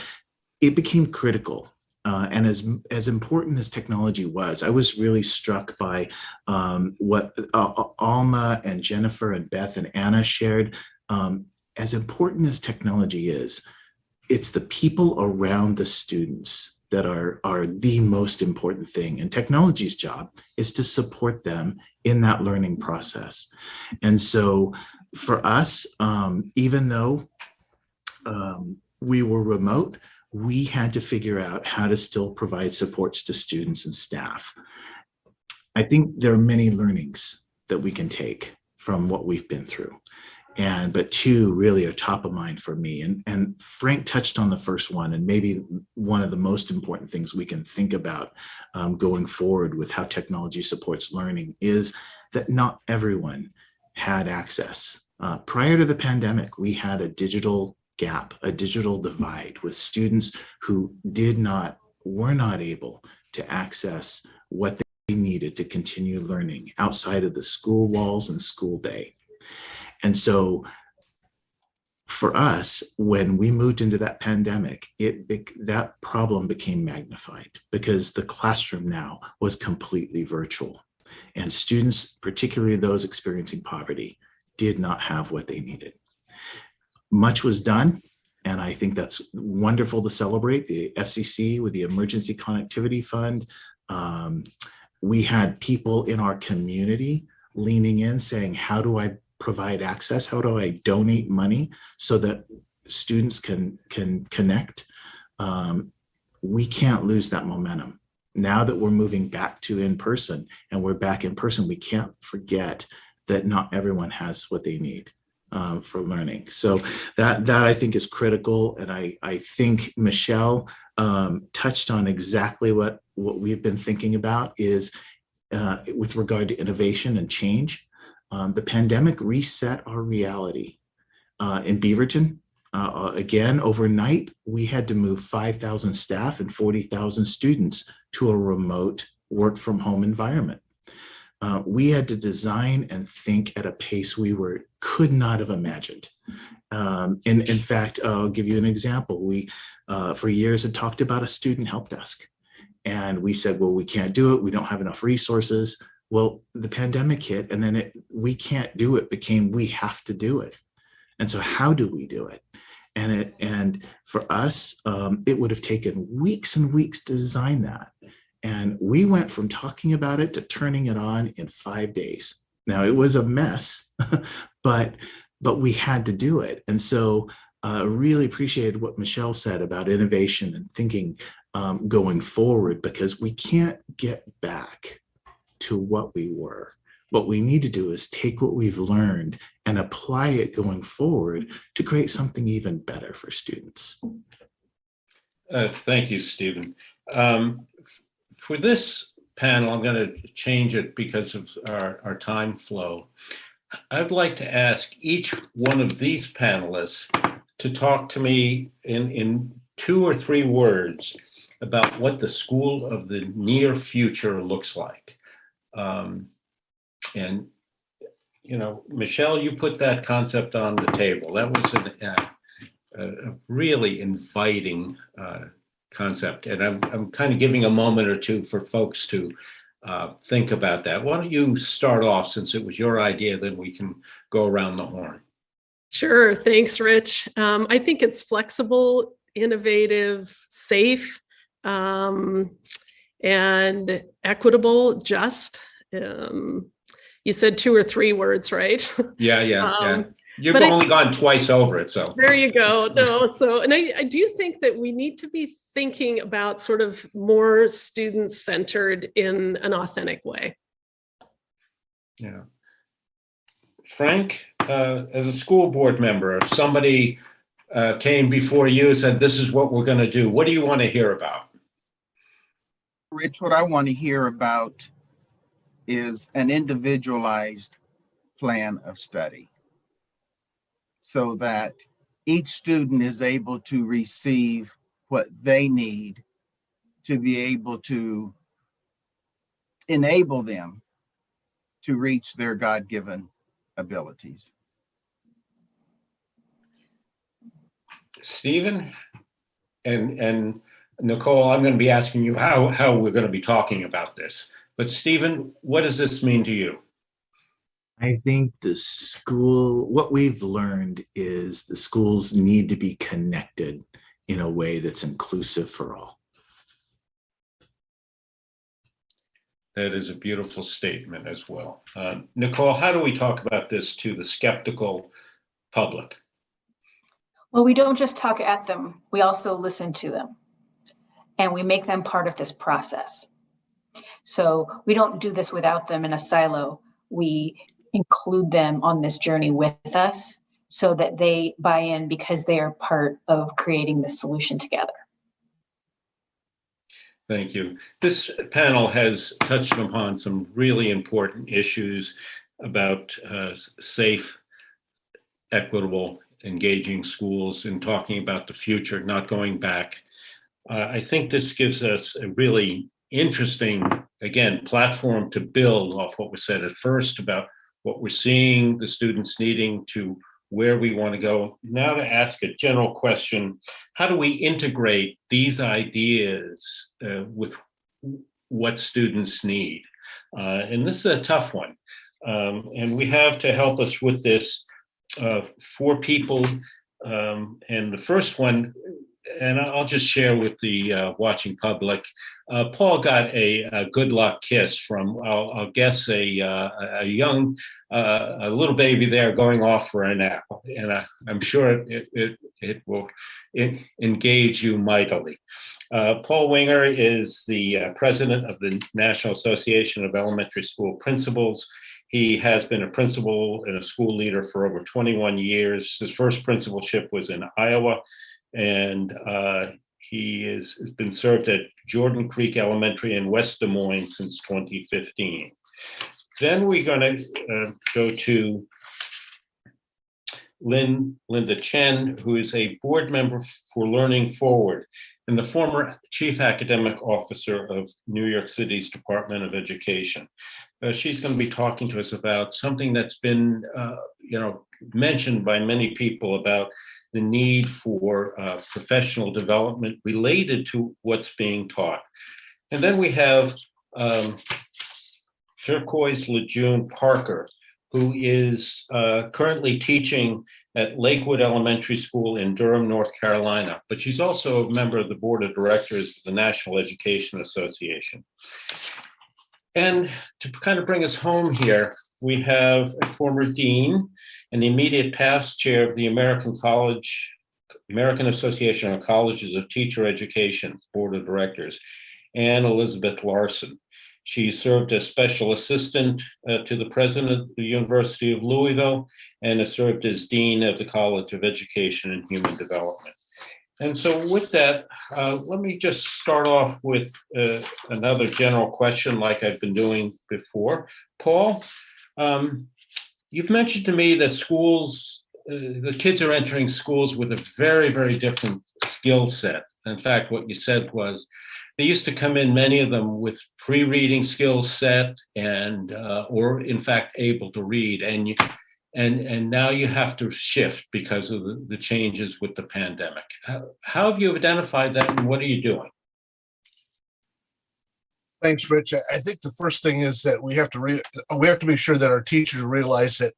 it became critical. And as important as technology was, I was really struck by what Alma and Jennifer and Beth and Anna shared. As important as technology is, it's the people around the students that are the most important thing. And technology's job is to support them in that learning process. And so for us, even though we were remote, we had to figure out how to still provide supports to students and staff. I think there are many learnings that we can take from what we've been through. But two really are top of mind for me. And Frank touched on the first one, and maybe one of the most important things we can think about going forward with how technology supports learning is that not everyone had access. Prior to the pandemic, we had a digital gap, a digital divide with students who were not able to access what they needed to continue learning outside of the school walls and school day. And so for us, when we moved into that pandemic, that problem became magnified because the classroom now was completely virtual. And students, particularly those experiencing poverty, did not have what they needed. Much was done, and I think that's wonderful to celebrate. The FCC with the Emergency Connectivity Fund, we had people in our community leaning in saying, how do I provide access? How do I donate money so that students can connect? We can't lose that momentum. Now that we're moving back to in-person and we're back in person, we can't forget that not everyone has what they need for learning. So that I think is critical. And I think Michelle touched on exactly what we've been thinking about is with regard to innovation and change. The pandemic reset our reality. In Beaverton, again, overnight, we had to move 5,000 staff and 40,000 students to a remote work from home environment. We had to design and think at a pace we could not have imagined. In fact, I'll give you an example. We, for years, had talked about a student help desk. And we said, well, we can't do it. We don't have enough resources. Well, the pandemic hit, and then we can't do it became we have to do it. And so how do we do it? And for us, it would have taken weeks and weeks to design that. And we went from talking about it to turning it on in 5 days. Now, it was a mess, but we had to do it. And so really appreciated what Michelle said about innovation and thinking going forward, because we can't get back to what we were. What we need to do is take what we've learned and apply it going forward to create something even better for students. Thank you, Stephen. For this panel, I'm going to change it because of our time flow. I'd like to ask each one of these panelists to talk to me in 2 or 3 words about what the school of the near future looks like. And, you know, Michelle, you put that concept on the table. That was a really inviting concept. And I'm kind of giving a moment or two for folks to think about that. Why don't you start off, since it was your idea, then we can go around the horn. Sure. Thanks, Rich. I think it's flexible, innovative, safe, and equitable, just. You said 2 or 3 words, right? Yeah. You've only gone twice over it, so. There you go. No, so, and I do think that we need to be thinking about sort of more student-centered in an authentic way. Yeah. Frank, as a school board member, if somebody came before you and said, this is what we're going to do, what do you want to hear about? Rich, what I want to hear about is an individualized plan of study so that each student is able to receive what they need to be able to enable them to reach their God-given abilities. Stephen and Nicole, I'm going to be asking you how we're going to be talking about this. But Stephen, what does this mean to you? I think what we've learned is the schools need to be connected in a way that's inclusive for all. That is a beautiful statement as well. Nicole, how do we talk about this to the skeptical public? Well, we don't just talk at them, we also listen to them, and we make them part of this process. So we don't do this without them in a silo. We include them on this journey with us so that they buy in because they are part of creating this solution together. Thank you. This panel has touched upon some really important issues about safe, equitable, engaging schools and talking about the future, not going back. I think this gives us a really interesting, again, platform to build off what was said at first about what we're seeing the students needing to where we want to go. Now to ask a general question, how do we integrate these ideas with what students need? And this is a tough one. And we have to help us with this 4 people. And the first one, and I'll just share with the watching public, Paul got a good luck kiss from, I'll guess, a young, a little baby there going off for a nap. And I'm sure it will engage you mightily. Paul Winger is the president of the National Association of Elementary School Principals. He has been a principal and a school leader for over 21 years. His first principalship was in Iowa, and he has been served at Jordan Creek Elementary in West Des Moines since 2015. Then we're going to go to Linda Chen, who is a board member for Learning Forward and the former chief academic officer of New York City's Department of Education. She's going to be talking to us about something that's been mentioned by many people about the need for professional development related to what's being taught. And then we have Turquoise Lejeune Parker, who is currently teaching at Lakewood Elementary School in Durham, North Carolina, but she's also a member of the board of directors of the National Education Association. And to kind of bring us home here, we have a former dean and the immediate past chair of the American Association of Colleges of Teacher Education Board of Directors, Anne Elizabeth Larson. She served as special assistant to the president of the University of Louisville and has served as dean of the College of Education and Human Development. And so with that, let me just start off with another general question like I've been doing before. Paul, you've mentioned to me that schools, the kids are entering schools with a very, very different skill set. In fact, what you said was they used to come in, many of them, with pre-reading skill set and or in fact able to read, and now you have to shift because of the changes with the pandemic. How have you identified that, and what are you doing? Thanks, Rich. I think the first thing is that we have to make sure that our teachers realize that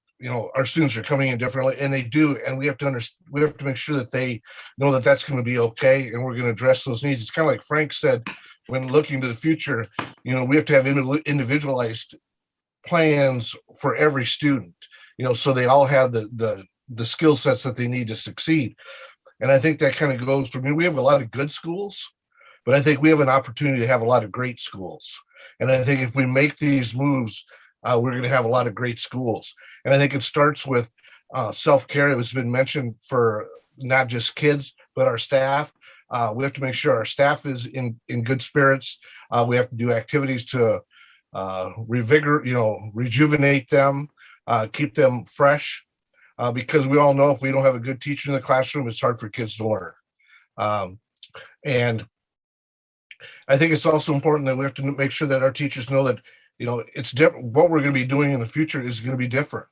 our students are coming in differently, and they do, and we have to make sure that they know that that's going to be okay, and we're going to address those needs. It's kind of like Frank said, when looking to the future, we have to have individualized plans for every student, so they all have the skill sets that they need to succeed. And I think that kind of goes for me. We have a lot of good schools, but I think we have an opportunity to have a lot of great schools. And I think if we make these moves, we're going to have a lot of great schools. And I think it starts with self-care. It has been mentioned for not just kids, but our staff. We have to make sure our staff is in good spirits. We have to do activities to rejuvenate them, keep them fresh, because we all know if we don't have a good teacher in the classroom, it's hard for kids to learn. And I think it's also important that we have to make sure that our teachers know that it's different. What we're going to be doing in the future is going to be different,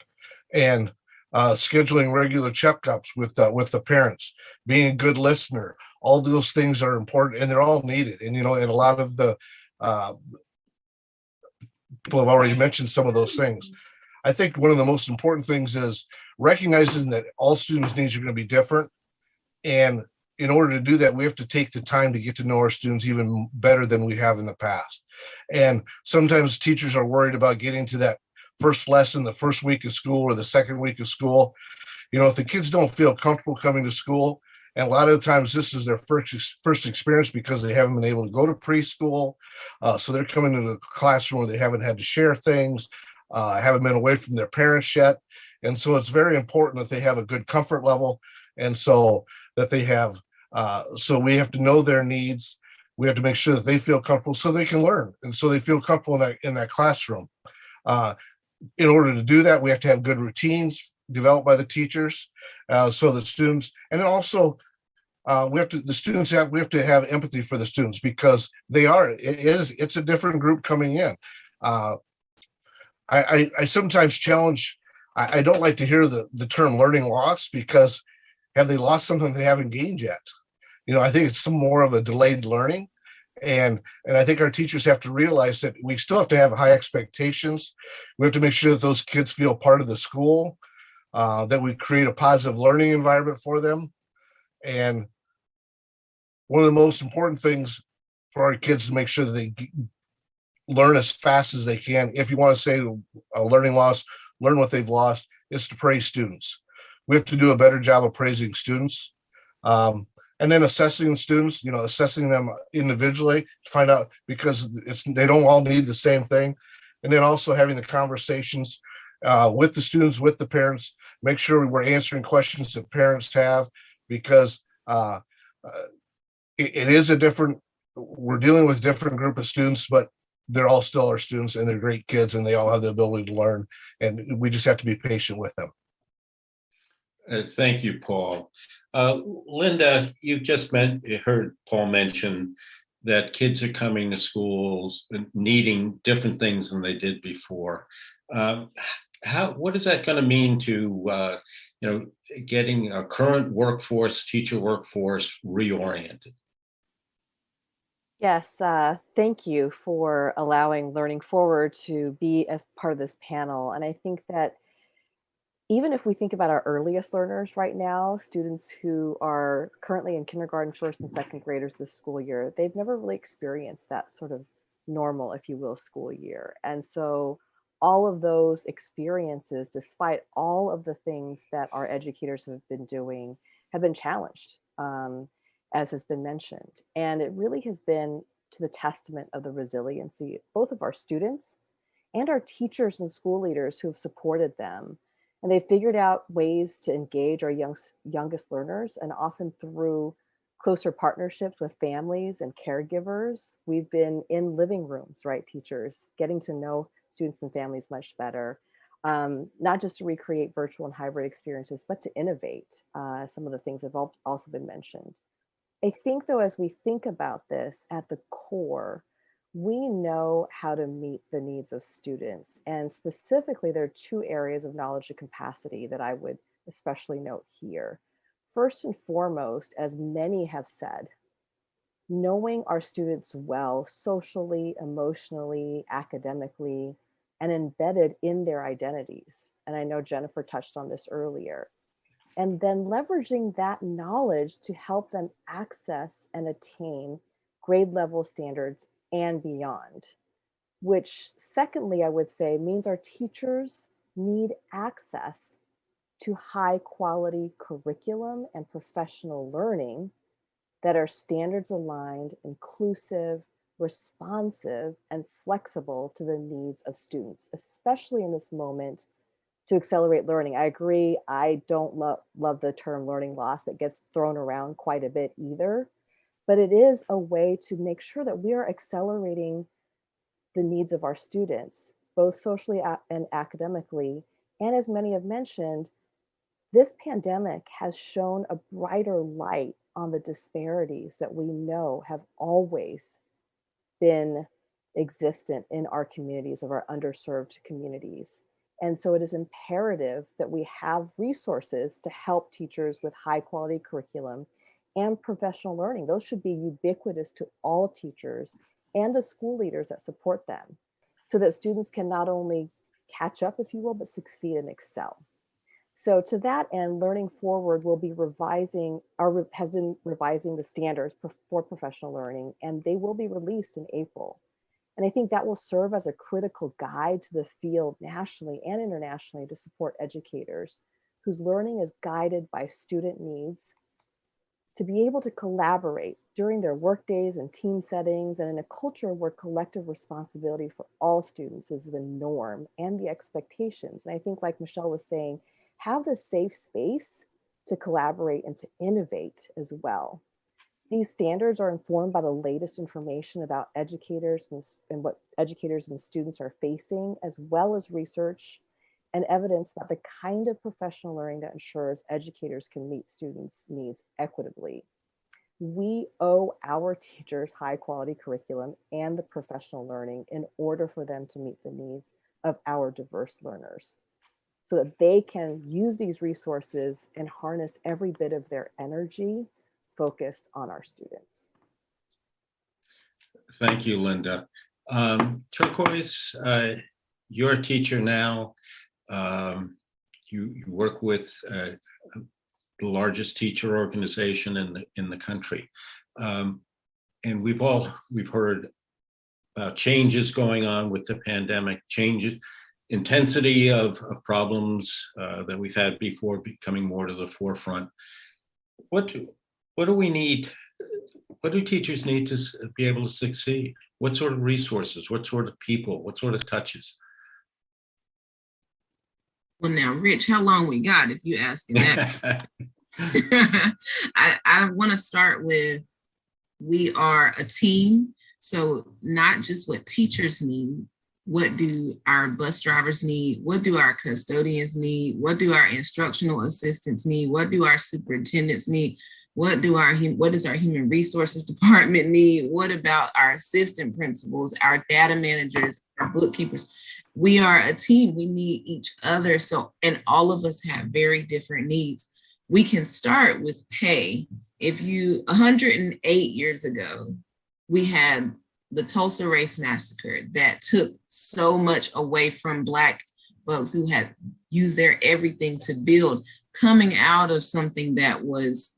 and scheduling regular checkups with the parents, being a good listener, all those things are important, and they're all needed. And and a lot of the people have already mentioned some of those things. I think one of the most important things is recognizing that all students' needs are going to be different, and in order to do that, we have to take the time to get to know our students even better than we have in the past. And sometimes teachers are worried about getting to that first lesson, the first week of school or the second week of school. If the kids don't feel comfortable coming to school, and a lot of the times this is their first experience because they haven't been able to go to preschool. So they're coming into the classroom where they haven't had to share things, haven't been away from their parents yet. And so it's very important that they have a good comfort level. And so that they have, so we have to know their needs. We have to make sure that they feel comfortable so they can learn. And so they feel comfortable in that classroom. In order to do that, we have to have good routines developed by the teachers, so the students, and then also we have to have empathy for the students because it's a different group coming in. I sometimes challenge. I don't like to hear the term learning loss because have they lost something they haven't gained yet? I think it's some more of a delayed learning. And I think our teachers have to realize that we still have to have high expectations. We have to make sure that those kids feel part of the school, that we create a positive learning environment for them. And one of the most important things for our kids to make sure that they learn as fast as they can. If you want to say a learning loss, learn what they've lost, is to praise students. We have to do a better job of praising students. And then assessing students, assessing them individually to find out, because they don't all need the same thing. And then also having the conversations with the students, with the parents, make sure we're answering questions that parents have, because it is we're dealing with a different group of students, but they're all still our students and they're great kids and they all have the ability to learn. And we just have to be patient with them. Thank you, Paul. Linda, you just heard Paul mention that kids are coming to schools needing different things than they did before. What is that going to mean to getting a current teacher workforce reoriented? Yes, thank you for allowing Learning Forward to be as part of this panel. And I think that even if we think about our earliest learners right now, students who are currently in kindergarten, first and second graders this school year, they've never really experienced that sort of normal, if you will, school year. And so all of those experiences, despite all of the things that our educators have been doing, have been challenged, as has been mentioned. And it really has been to the testament of the resiliency, both of our students and our teachers and school leaders who have supported them. And they've figured out ways to engage our youngest learners, and often through closer partnerships with families and caregivers. We've been in living rooms, right, teachers, getting to know students and families much better, not just to recreate virtual and hybrid experiences, but to innovate. Some of the things have also been mentioned. I think, though, as we think about this at the core, we know how to meet the needs of students. And specifically, there are two areas of knowledge and capacity that I would especially note here. First and foremost, as many have said, knowing our students well, socially, emotionally, academically, and embedded in their identities. And I know Jennifer touched on this earlier. And then leveraging that knowledge to help them access and attain grade level standards and beyond, which secondly, I would say means our teachers need access to high quality curriculum and professional learning that are standards aligned, inclusive, responsive, and flexible to the needs of students, especially in this moment to accelerate learning. I agree, I don't love the term learning loss that gets thrown around quite a bit either, but it is a way to make sure that we are accelerating the needs of our students, both socially and academically. And as many have mentioned, this pandemic has shown a brighter light on the disparities that we know have always been existent in our communities, of our underserved communities. And so it is imperative that we have resources to help teachers with high quality curriculum and professional learning. Those should be ubiquitous to all teachers and the school leaders that support them, so that students can not only catch up, if you will, but succeed and excel. So to that end, Learning Forward will be revising, or has been revising the standards for professional learning, and they will be released in April. And I think that will serve as a critical guide to the field nationally and internationally to support educators whose learning is guided by student needs to be able to collaborate during their work days and team settings, and in a culture where collective responsibility for all students is the norm and the expectations. And I think, like Michelle was saying, have the safe space to collaborate and to innovate as well. These standards are informed by the latest information about educators and what educators and students are facing, as well as research and evidence about the kind of professional learning that ensures educators can meet students' needs equitably. We owe our teachers high quality curriculum and the professional learning in order for them to meet the needs of our diverse learners, so that they can use these resources and harness every bit of their energy focused on our students. Thank you, Linda. Turquoise, you're a teacher now. You work with the largest teacher organization in the country, and we've heard about changes going on with the pandemic, changes, intensity of problems that we've had before becoming more to the forefront. What do we need? What do teachers need to be able to succeed? What sort of resources? What sort of people? What sort of touches? Well, now, Rich, how long we got if you asking that? I want to start with, we are a team. So not just what teachers need, what do our bus drivers need? What do our custodians need? What do our instructional assistants need? What do our superintendents need? What does our human resources department need? What about our assistant principals, our data managers, our bookkeepers? We are a team. We need each other. So, and all of us have very different needs. We can start with pay. 108 years ago, we had the Tulsa Race Massacre that took so much away from Black folks who had used their everything to build, coming out of something that was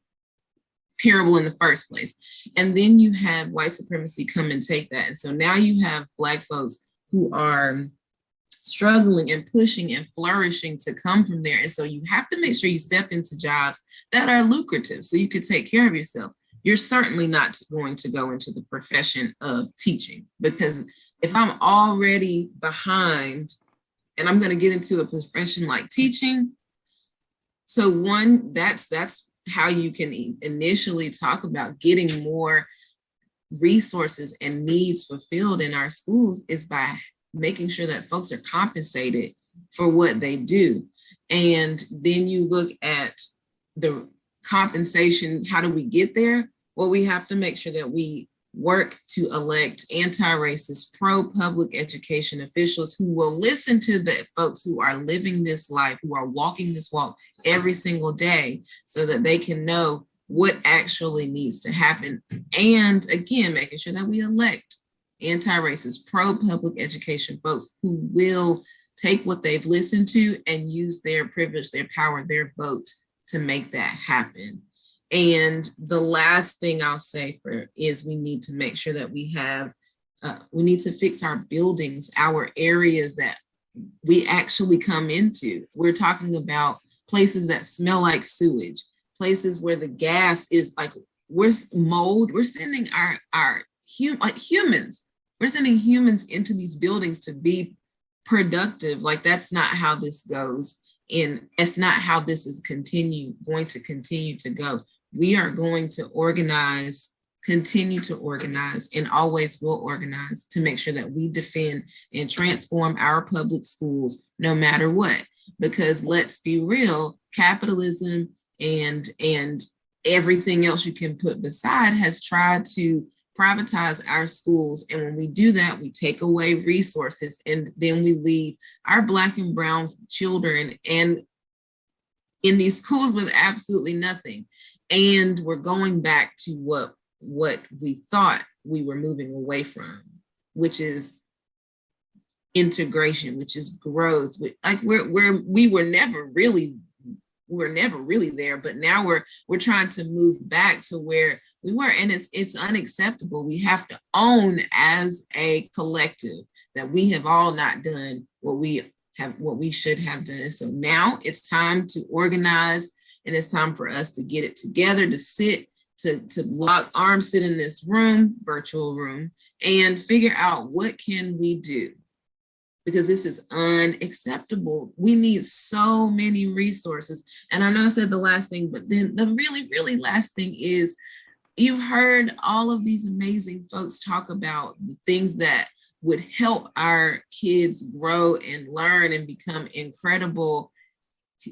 terrible in the first place. And then you have white supremacy come and take that. And so now you have Black folks who are struggling and pushing and flourishing to come from there. And so you have to make sure you step into jobs that are lucrative so you can take care of yourself. You're certainly not going to go into the profession of teaching, because if I'm already behind and I'm going to get into a profession like teaching, so one, that's how you can initially talk about getting more resources and needs fulfilled in our schools, is by making sure that folks are compensated for what they do. And then you look at the compensation. How do we get there? Well, we have to make sure that we work to elect anti-racist, pro-public education officials who will listen to the folks who are living this life, who are walking this walk every single day, so that they can know what actually needs to happen. And again, making sure that we elect anti-racist, pro-public education folks who will take what they've listened to and use their privilege, their power, their vote to make that happen. And the last thing I'll say is we need to make sure that we need to fix our buildings, our areas that we actually come into. We're talking about places that smell like sewage, places where the gas is like, we're mold. We're sending humans. We're sending humans into these buildings to be productive. Like, that's not how this goes. And it's not how this is going to continue to go. We are going to continue to organize, and always will organize to make sure that we defend and transform our public schools no matter what. Because let's be real, capitalism and everything else you can put beside has tried to privatize our schools. And when we do that, we take away resources, and then we leave our Black and brown children and in these schools with absolutely nothing. And we're going back to what we thought we were moving away from, which is integration, which is growth. Like we were never really we're never really there, but now we're trying to move back to where we were, and it's unacceptable. We have to own as a collective that we have all not done what we should have done. So now it's time to organize, and it's time for us to get it together, to sit, to lock arms, sit in this room, virtual room, and figure out what can we do, because this is unacceptable. We need so many resources. And I know I said the last thing, but then the really, really last thing is, you've heard all of these amazing folks talk about the things that would help our kids grow and learn and become incredible,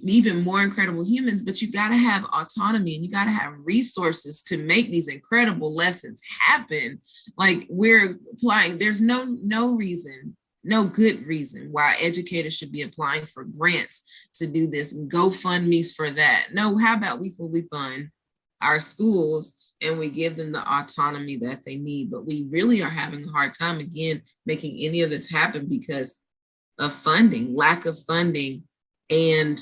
even more incredible humans, but you got to have autonomy and you got to have resources to make these incredible lessons happen. Like we're applying, there's no reason, no good reason why educators should be applying for grants to do this and GoFundMe's for that. No, how about we fully fund our schools and we give them the autonomy that they need? But we really are having a hard time, again, making any of this happen because of funding, lack of funding, and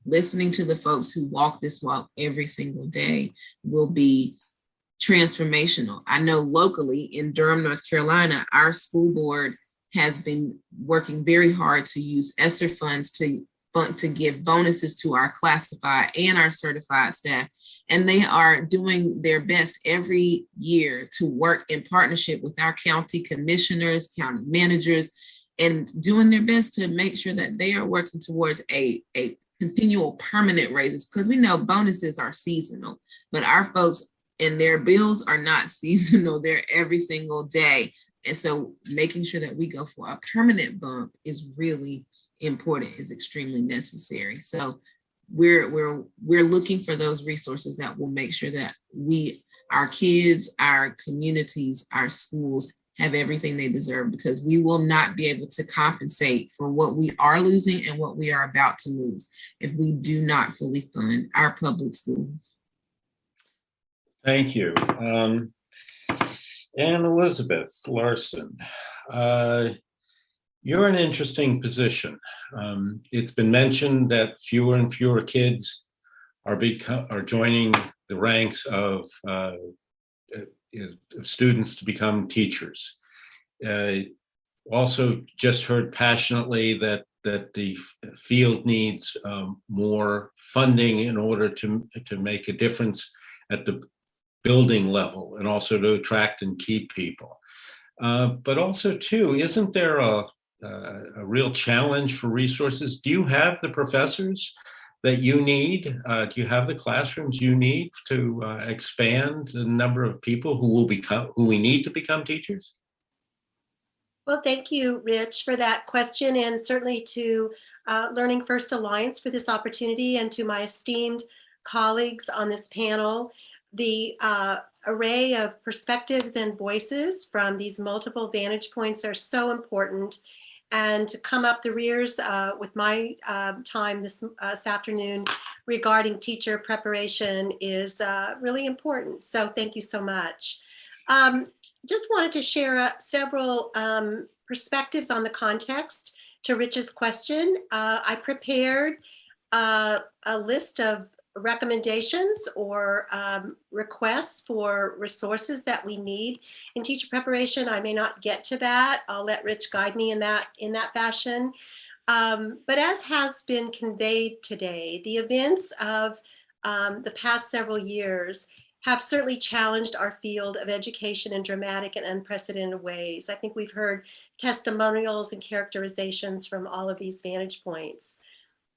listening to the folks who walk this walk every single day will be transformational. I know locally in Durham, North Carolina, our school board has been working very hard to use ESSER funds to give bonuses to our classified and our certified staff. And they are doing their best every year to work in partnership with our county commissioners, county managers, and doing their best to make sure that they are working towards a continual permanent raises, because we know bonuses are seasonal, but our folks and their bills are not seasonal. They're every single day. And so making sure that we go for a permanent bump is really important, is extremely necessary. So we're looking for those resources that will make sure that our kids, our communities, our schools have everything they deserve, because we will not be able to compensate for what we are losing and what we are about to lose if we do not fully fund our public schools. Thank you. And Elizabeth Larson, you're in an interesting position. It's been mentioned that fewer and fewer kids are joining the ranks of students to become teachers. Also just heard passionately that the field needs more funding in order to make a difference at the building level and also to attract and keep people. But also too, isn't there a real challenge for resources? Do you have the professors that you need? Do you have the classrooms you need to expand the number of people who we need to become teachers? Well, thank you, Rich, for that question, and certainly to Learning First Alliance for this opportunity, and to my esteemed colleagues on this panel. The array of perspectives and voices from these multiple vantage points are so important. And to come up the rears with my time this afternoon regarding teacher preparation is really important. So thank you so much. Just wanted to share several perspectives on the context to Rich's question. I prepared a list of recommendations or requests for resources that we need in teacher preparation. I may not get to that. I'll let Rich guide me in that fashion. But as has been conveyed today, the events of the past several years have certainly challenged our field of education in dramatic and unprecedented ways. I think we've heard testimonials and characterizations from all of these vantage points.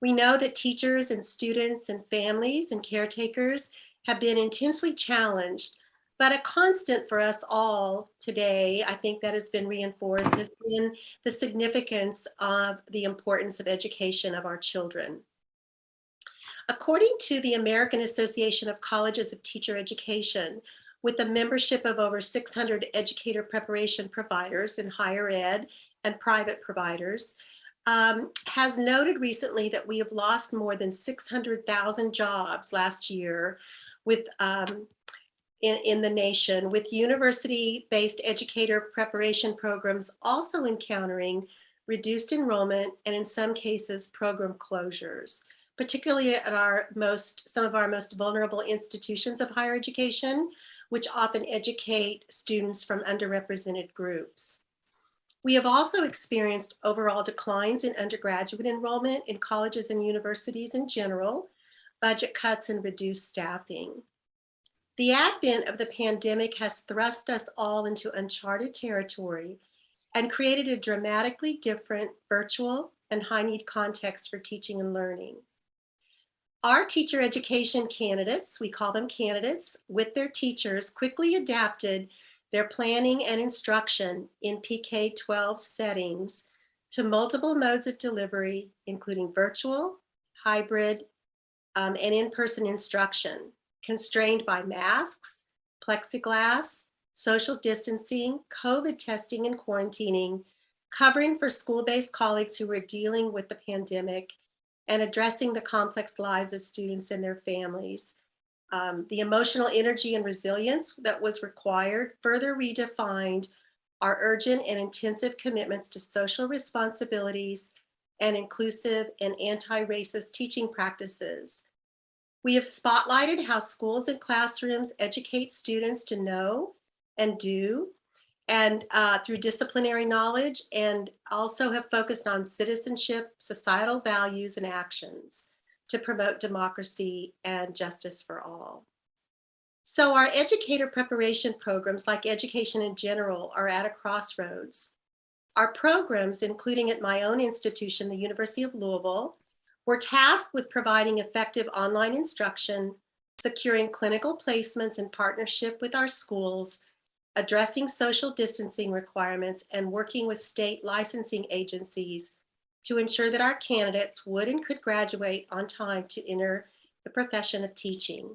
We know that teachers and students and families and caretakers have been intensely challenged, but a constant for us all today, I think that has been reinforced, has been the significance of the importance of education of our children. According to the American Association of Colleges of Teacher Education, with a membership of over 600 educator preparation providers in higher ed and private providers, has noted recently that we have lost more than 600,000 jobs last year with, in the nation, with university-based educator preparation programs also encountering reduced enrollment and in some cases program closures. particularly at some of our most vulnerable institutions of higher education, which often educate students from underrepresented groups. We have also experienced overall declines in undergraduate enrollment in colleges and universities in general, budget cuts, and reduced staffing. The advent of the pandemic has thrust us all into uncharted territory and created a dramatically different virtual and high-need context for teaching and learning. Our teacher education candidates, we call them candidates, with their teachers quickly adapted their planning and instruction in PK-12 settings to multiple modes of delivery, including virtual, hybrid, and in-person instruction, constrained by masks, plexiglass, social distancing, COVID testing and quarantining, covering for school-based colleagues who were dealing with the pandemic, and addressing the complex lives of students and their families. The emotional energy and resilience that was required further redefined our urgent and intensive commitments to social responsibilities and inclusive and anti-racist teaching practices. We have spotlighted how schools and classrooms educate students to know and do, and through disciplinary knowledge, and also have focused on citizenship, societal values, and actions to promote democracy and justice for all. So our educator preparation programs, like education in general, are at a crossroads. Our programs, including at my own institution, the University of Louisville, were tasked with providing effective online instruction, securing clinical placements in partnership with our schools, addressing social distancing requirements, and working with state licensing agencies to ensure that our candidates would and could graduate on time to enter the profession of teaching.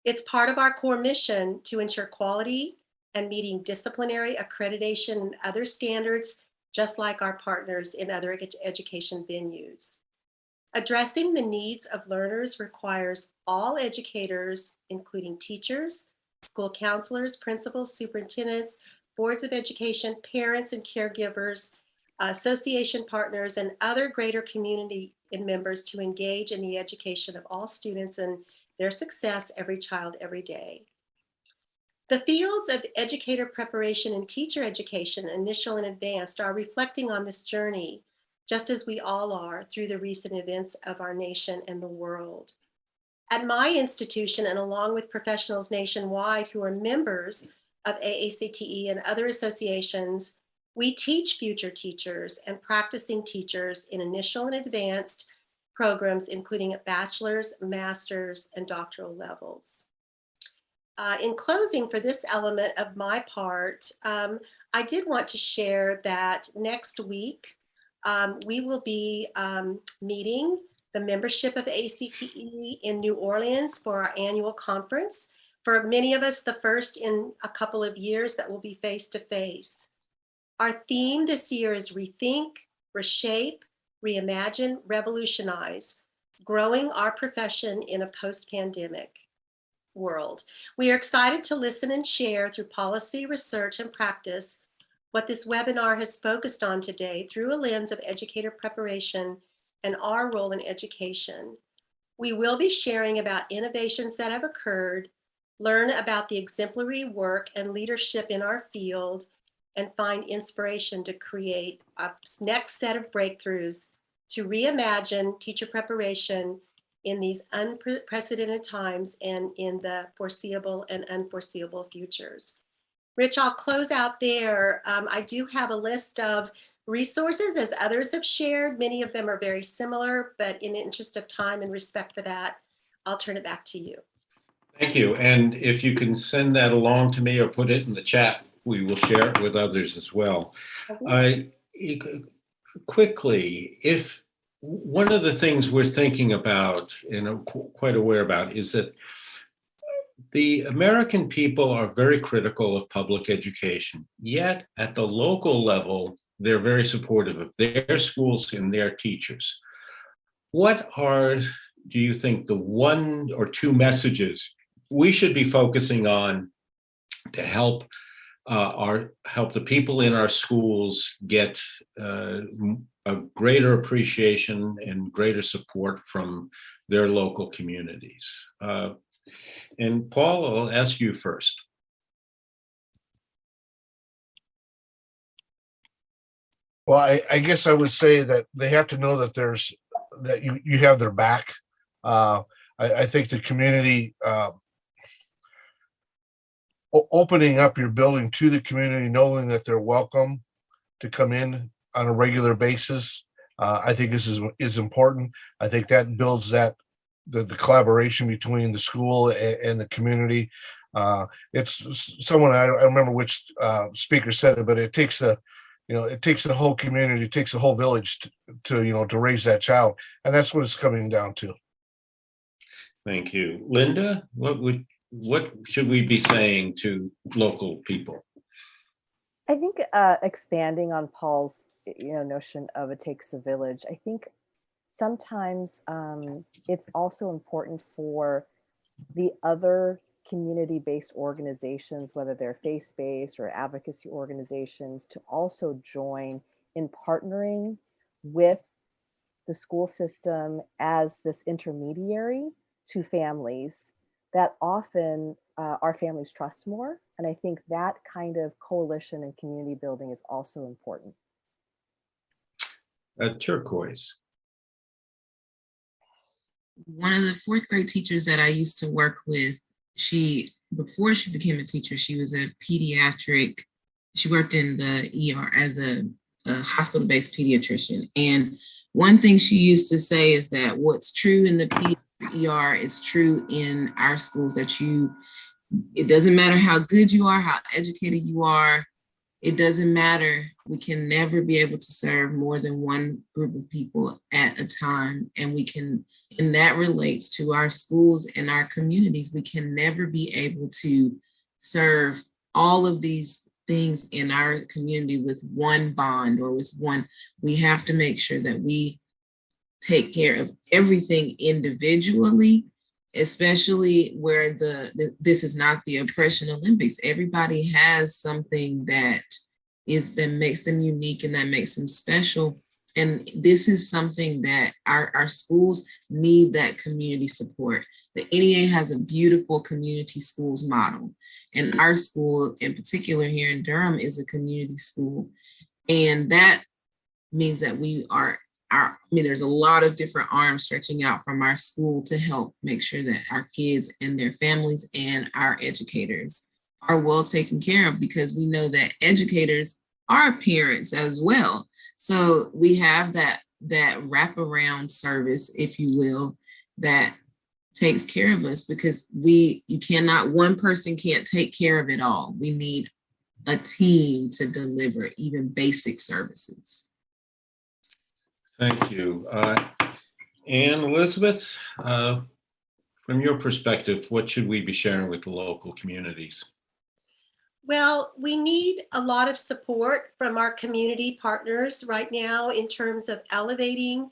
It's part of our core mission to ensure quality and meeting disciplinary accreditation and other standards, just like our partners in other education venues. Addressing the needs of learners requires all educators, including teachers, school counselors, principals, superintendents, boards of education, parents and caregivers, association partners, and other greater community members to engage in the education of all students and their success, every child, every day. The fields of educator preparation and teacher education, initial and advanced, are reflecting on this journey, just as we all are through the recent events of our nation and the world. At my institution, and along with professionals nationwide who are members of AACTE and other associations, we teach future teachers and practicing teachers in initial and advanced programs, including at bachelor's, master's, and doctoral levels. In closing, for this element of my part, I did want to share that next week, we will be meeting the membership of ACTE in New Orleans for our annual conference. For many of us, the first in a couple of years that will be face-to-face. Our theme this year is Rethink, Reshape, Reimagine, Revolutionize, growing our profession in a post-pandemic world. We are excited to listen and share through policy, research, and practice what this webinar has focused on today through a lens of educator preparation and our role in education. We will be sharing about innovations that have occurred, learn about the exemplary work and leadership in our field, and find inspiration to create a next set of breakthroughs to reimagine teacher preparation in these unprecedented times and in the foreseeable and unforeseeable futures. Rich, I'll close out there. I do have a list of resources, as others have shared. Many of them are very similar, but in the interest of time and respect for that, I'll turn it back to you. Thank you. And if you can send that along to me or put it in the chat, we will share it with others as well. Quickly, if one of the things we're thinking about and I'm quite aware about is that the American people are very critical of public education, yet at the local level, they're very supportive of their schools and their teachers. What are, do you think, the one or two messages we should be focusing on to help help the people in our schools get a greater appreciation and greater support from their local communities. And Paul, I'll ask you first. Well, I guess I would say that they have to know that that you have their back. I think the community, opening up your building to the community, knowing that they're welcome to come in on a regular basis, I think this is important. I think that builds the collaboration between the school and the community. It's someone, I don't remember which speaker said it, but it takes it takes the whole community, it takes the whole village to raise that child, and that's what it's coming down to. Thank you. Linda, what should we be saying to local people? I think expanding on Paul's notion of it takes a village, I think sometimes it's also important for the other community-based organizations, whether they're faith-based or advocacy organizations, to also join in partnering with the school system as this intermediary to families that often our families trust more. And I think that kind of coalition and community building is also important. Turquoise. One of the fourth grade teachers that I used to work with, before she became a teacher, she was a pediatric, she worked in the ER as a hospital-based pediatrician. And one thing she used to say is that what's true in the ER is true in our schools, that it doesn't matter how good you are, how educated you are, it doesn't matter. We can never be able to serve more than one group of people at a time. And that relates to our schools and our communities. We can never be able to serve all of these things in our community with one bond or with one. We have to make sure that we take care of everything individually, especially where this is not the oppression Olympics. Everybody has something that makes them unique and that makes them special. And this is something that our schools need, that community support. The NEA has a beautiful community schools model. And our school in particular here in Durham is a community school. And that means that there's a lot of different arms stretching out from our school to help make sure that our kids and their families and our educators are well taken care of, because we know that educators are parents as well. So we have that wraparound service, if you will, that takes care of us, because one person can't take care of it all. We need a team to deliver even basic services. Thank you. And Elizabeth, from your perspective, what should we be sharing with the local communities? Well, we need a lot of support from our community partners right now in terms of elevating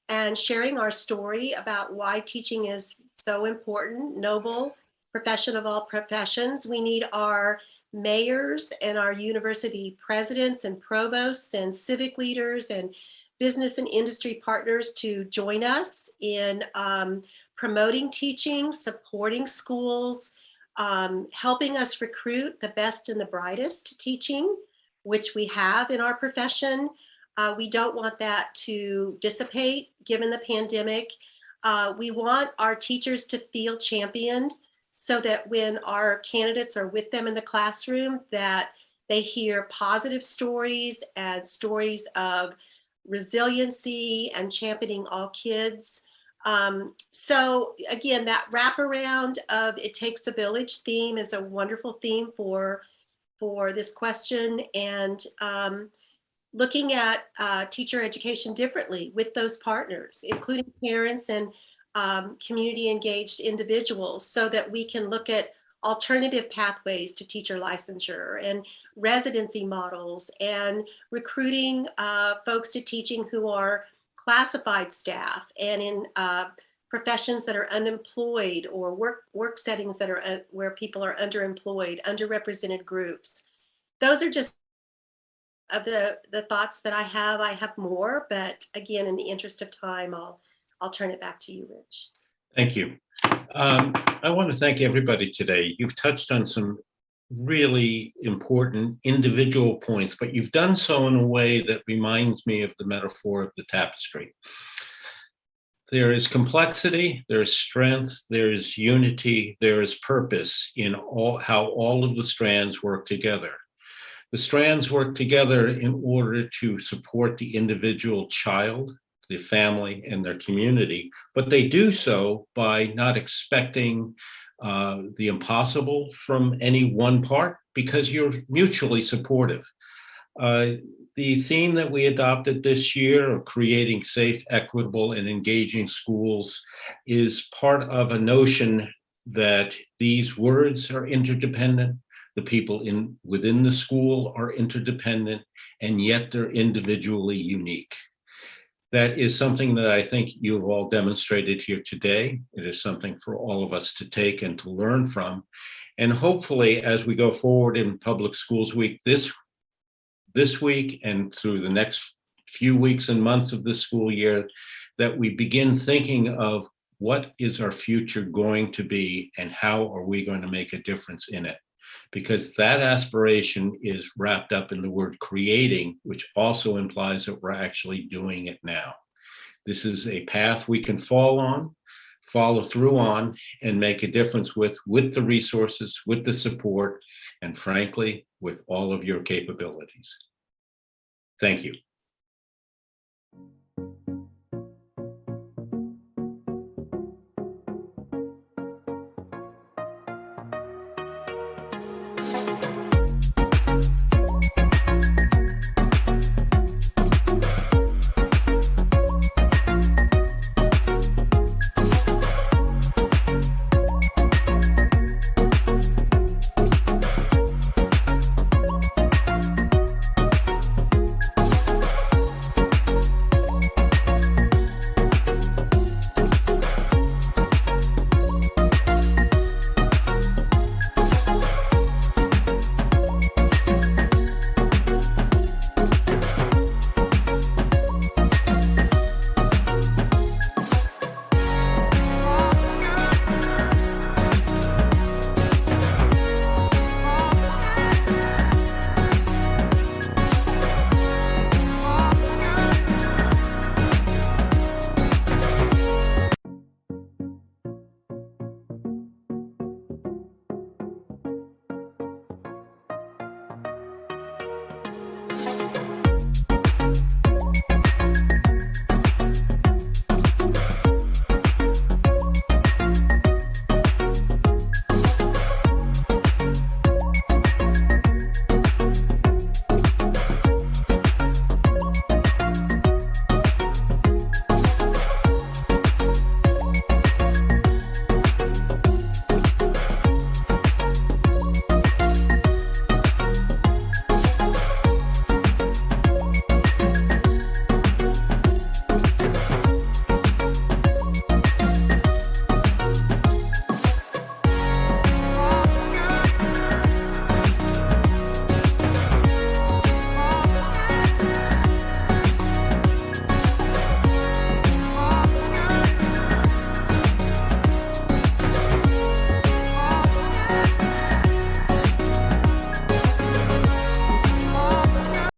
and sharing our story about why teaching is so important, noble, profession of all professions. We need our mayors and our university presidents and provosts and civic leaders and business and industry partners to join us in promoting teaching, supporting schools, helping us recruit the best and the brightest teaching, which we have in our profession. We don't want that to dissipate given the pandemic. We want our teachers to feel championed so that when our candidates are with them in the classroom, that they hear positive stories and stories of resiliency and championing all kids. So again, that wraparound of it takes a village theme is a wonderful theme for this question, and looking at teacher education differently with those partners, including parents and community engaged individuals, so that we can look at alternative pathways to teacher licensure and residency models and recruiting folks to teaching who are classified staff and in professions that are unemployed or work settings that are where people are underemployed, underrepresented groups. Those are just of the thoughts that I have more, but again, in the interest of time, I'll turn it back to you, Rich. Thank you. I want to thank everybody today. You've touched on some really important individual points, but you've done so in a way that reminds me of the metaphor of the tapestry. There is complexity, there is strength, there is unity, there is purpose in how all of the strands work together. The strands work together in order to support the individual child, the family, and their community, but they do so by not expecting the impossible from any one part, because you're mutually supportive. The theme that we adopted this year of creating safe, equitable, and engaging schools is part of a notion that these words are interdependent, the people within the school are interdependent, and yet they're individually unique. That is something that I think you've all demonstrated here today. It is something for all of us to take and to learn from. And hopefully, as we go forward in Public Schools Week this week and through the next few weeks and months of this school year, that we begin thinking of what is our future going to be and how are we going to make a difference in it? Because that aspiration is wrapped up in the word creating, which also implies that we're actually doing it now. This is a path we can follow through on, and make a difference with the resources, with the support, and frankly, with all of your capabilities. Thank you.